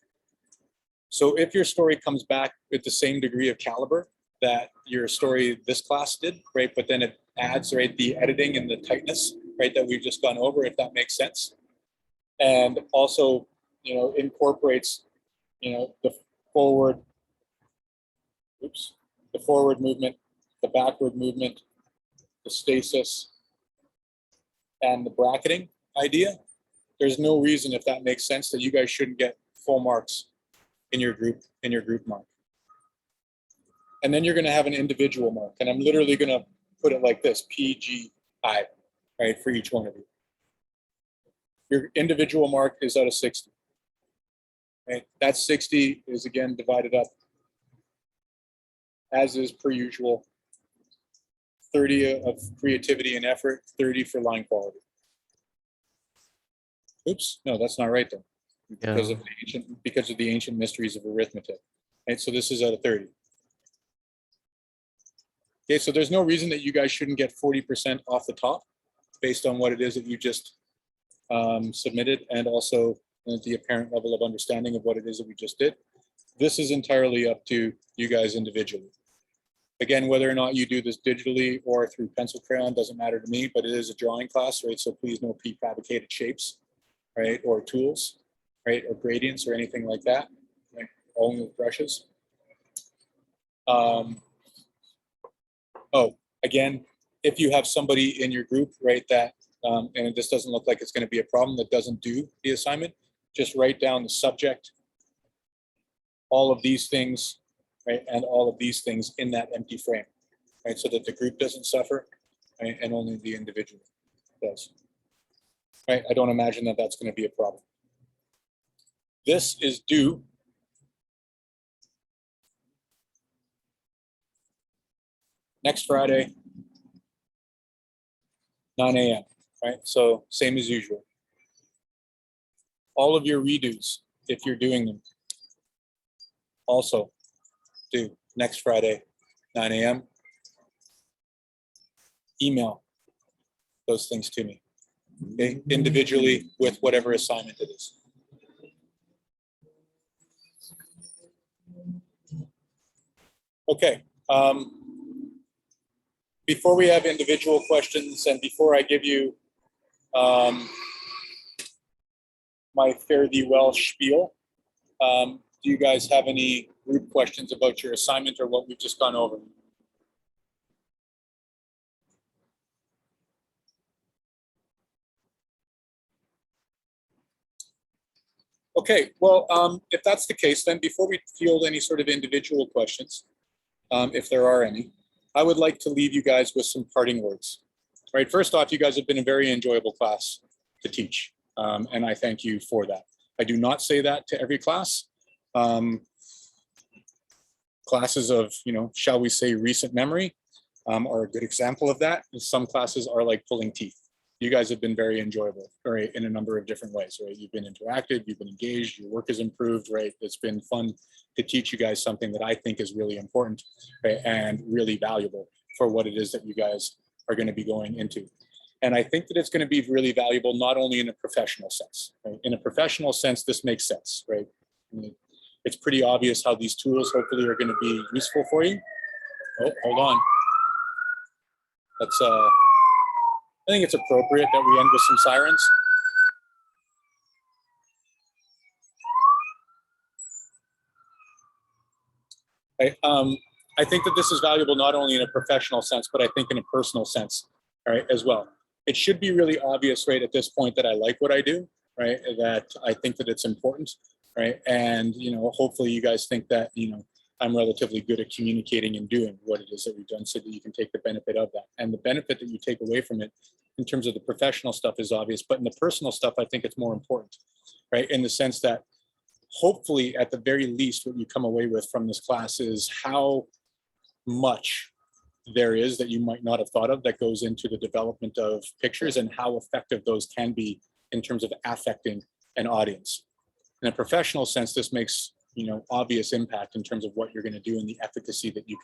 So if your story comes back with the same degree of caliber that your story this class did, right, but then it adds, right, the editing and the tightness, right, that we've just gone over, if that makes sense, and also, you know, incorporates, you know, the forward movement, the backward movement, the stasis, and the bracketing idea. There's no reason, if that makes sense, that you guys shouldn't get full marks in your group mark. And then you're going to have an individual mark, and I'm literally going to put it like this: PGI, right, for each one of you. Your individual mark is out of 60. Right? That 60 is again divided up, as is per usual. 30 of creativity and effort, 30 for line quality. Oops, no, that's not right then. Because Yeah. of the ancient mysteries of arithmetic. Right, so this is out of 30. Okay, so there's no reason that you guys shouldn't get 40% off the top based on what it is that you just submitted, and also the apparent level of understanding of what it is that we just did. This is entirely up to you guys individually. Again, whether or not you do this digitally or through pencil crayon doesn't matter to me, but it is a drawing class, right? So please no prefabricated shapes, right? Or tools, right? Or gradients or anything like that, right? Only with brushes. Oh, again, if you have somebody in your group, right, that, and this doesn't look like it's going to be a problem, that doesn't do the assignment, just write down the subject, all of these things, right, and all of these things in that empty frame, right, so that the group doesn't suffer, right, and only the individual does. Right, I don't imagine that that's going to be a problem. This is due next Friday, 9 a.m., right? So same as usual. All of your redos, if you're doing them, also due next Friday, 9 a.m. Email those things to me, okay? Individually with whatever assignment it is. Okay. Before we have individual questions and before I give you my fare thee well spiel, do you guys have any group questions about your assignment or what we've just gone over? Okay, well, if that's the case, then before we field any sort of individual questions, if there are any, I would like to leave you guys with some parting words. All right, first off, you guys have been a very enjoyable class to teach, and I thank you for that. I do not say that to every class. Classes of, shall we say, recent memory are a good example of that. Some classes are like pulling teeth. You guys have been very enjoyable, right, in a number of different ways, right? You've been interactive, you've been engaged, your work has improved, right? It's been fun to teach you guys something that I think is really important, right, and really valuable for what it is that you guys are going to be going into. And I think that it's going to be really valuable, not only in a professional sense, right? In a professional sense, this makes sense, right? I mean, it's pretty obvious how these tools hopefully are going to be useful for you. Oh, hold on. Let's, I think it's appropriate that we end with some sirens. I think that this is valuable not only in a professional sense, but I think in a personal sense, all right, as well. It should be really obvious, right, at this point that I like what I do, right, that I think that it's important, right, and, hopefully you guys think that, I'm relatively good at communicating and doing what it is that we've done so that you can take the benefit of that. And the benefit that you take away from it in terms of the professional stuff is obvious, but in the personal stuff, I think it's more important, right, in the sense that hopefully at the very least what you come away with from this class is how much there is that you might not have thought of that goes into the development of pictures and how effective those can be in terms of affecting an audience. In a professional sense, this makes obvious impact in terms of what you're going to do and the efficacy that you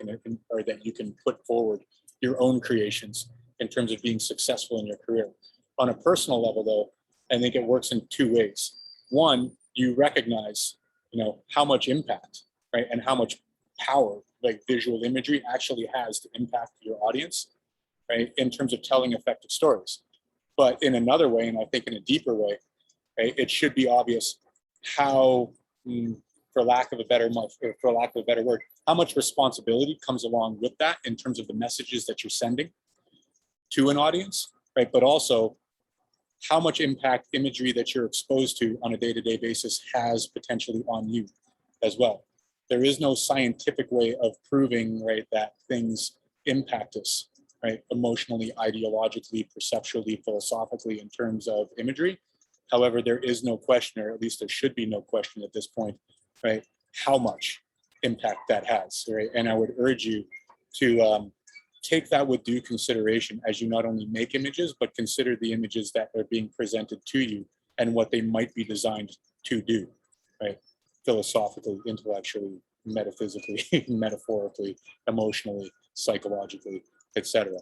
can put forward your own creations in terms of being successful in your career. On a personal level, though, I think it works in two ways. One, you recognize, how much impact, right, and how much power like visual imagery actually has to impact your audience, right, in terms of telling effective stories. But in another way, and I think in a deeper way, right, it should be obvious how, for lack of a better word, how much responsibility comes along with that in terms of the messages that you're sending to an audience, right? But also how much impact imagery that you're exposed to on a day-to-day basis has potentially on you as well. There is no scientific way of proving, right, that things impact us, right, emotionally, ideologically, perceptually, philosophically in terms of imagery. However, there is no question, or at least there should be no question at this point, right, how much impact that has, right? And I would urge you to take that with due consideration as you not only make images, but consider the images that are being presented to you and what they might be designed to do, right? Philosophically, intellectually, metaphysically, metaphorically, emotionally, psychologically, etc.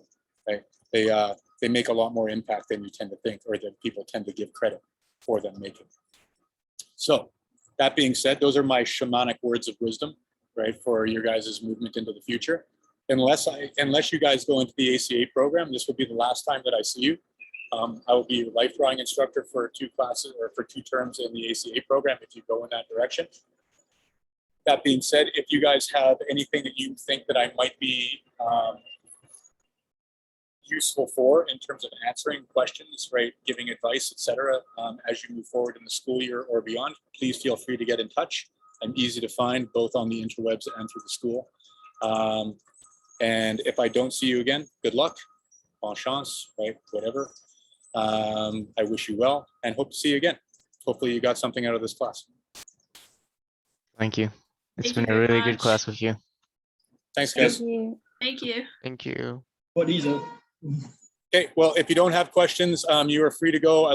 Right? They make a lot more impact than you tend to think, or that people tend to give credit for them making. So that being said, those are my shamanic words of wisdom, right, for your guys' movement into the future. Unless you guys go into the ACA program, this will be the last time that I see you. I will be a life drawing instructor for 2 classes or for 2 terms in the ACA program if you go in that direction. That being said, if you guys have anything that you think that I might be useful for in terms of answering questions, right, giving advice, etc., as you move forward in the school year or beyond, please feel free to get in touch. I'm easy to find both on the interwebs and through the school. And if I don't see you again, good luck, bon chance, right, whatever. I wish you well and hope to see you again. Hopefully you got something out of this class. Thank you. It's Thank you been a very really good much. class with you. Thanks, guys. Thank you. Thank you. What is it? Okay, well, if you don't have questions, you are free to go.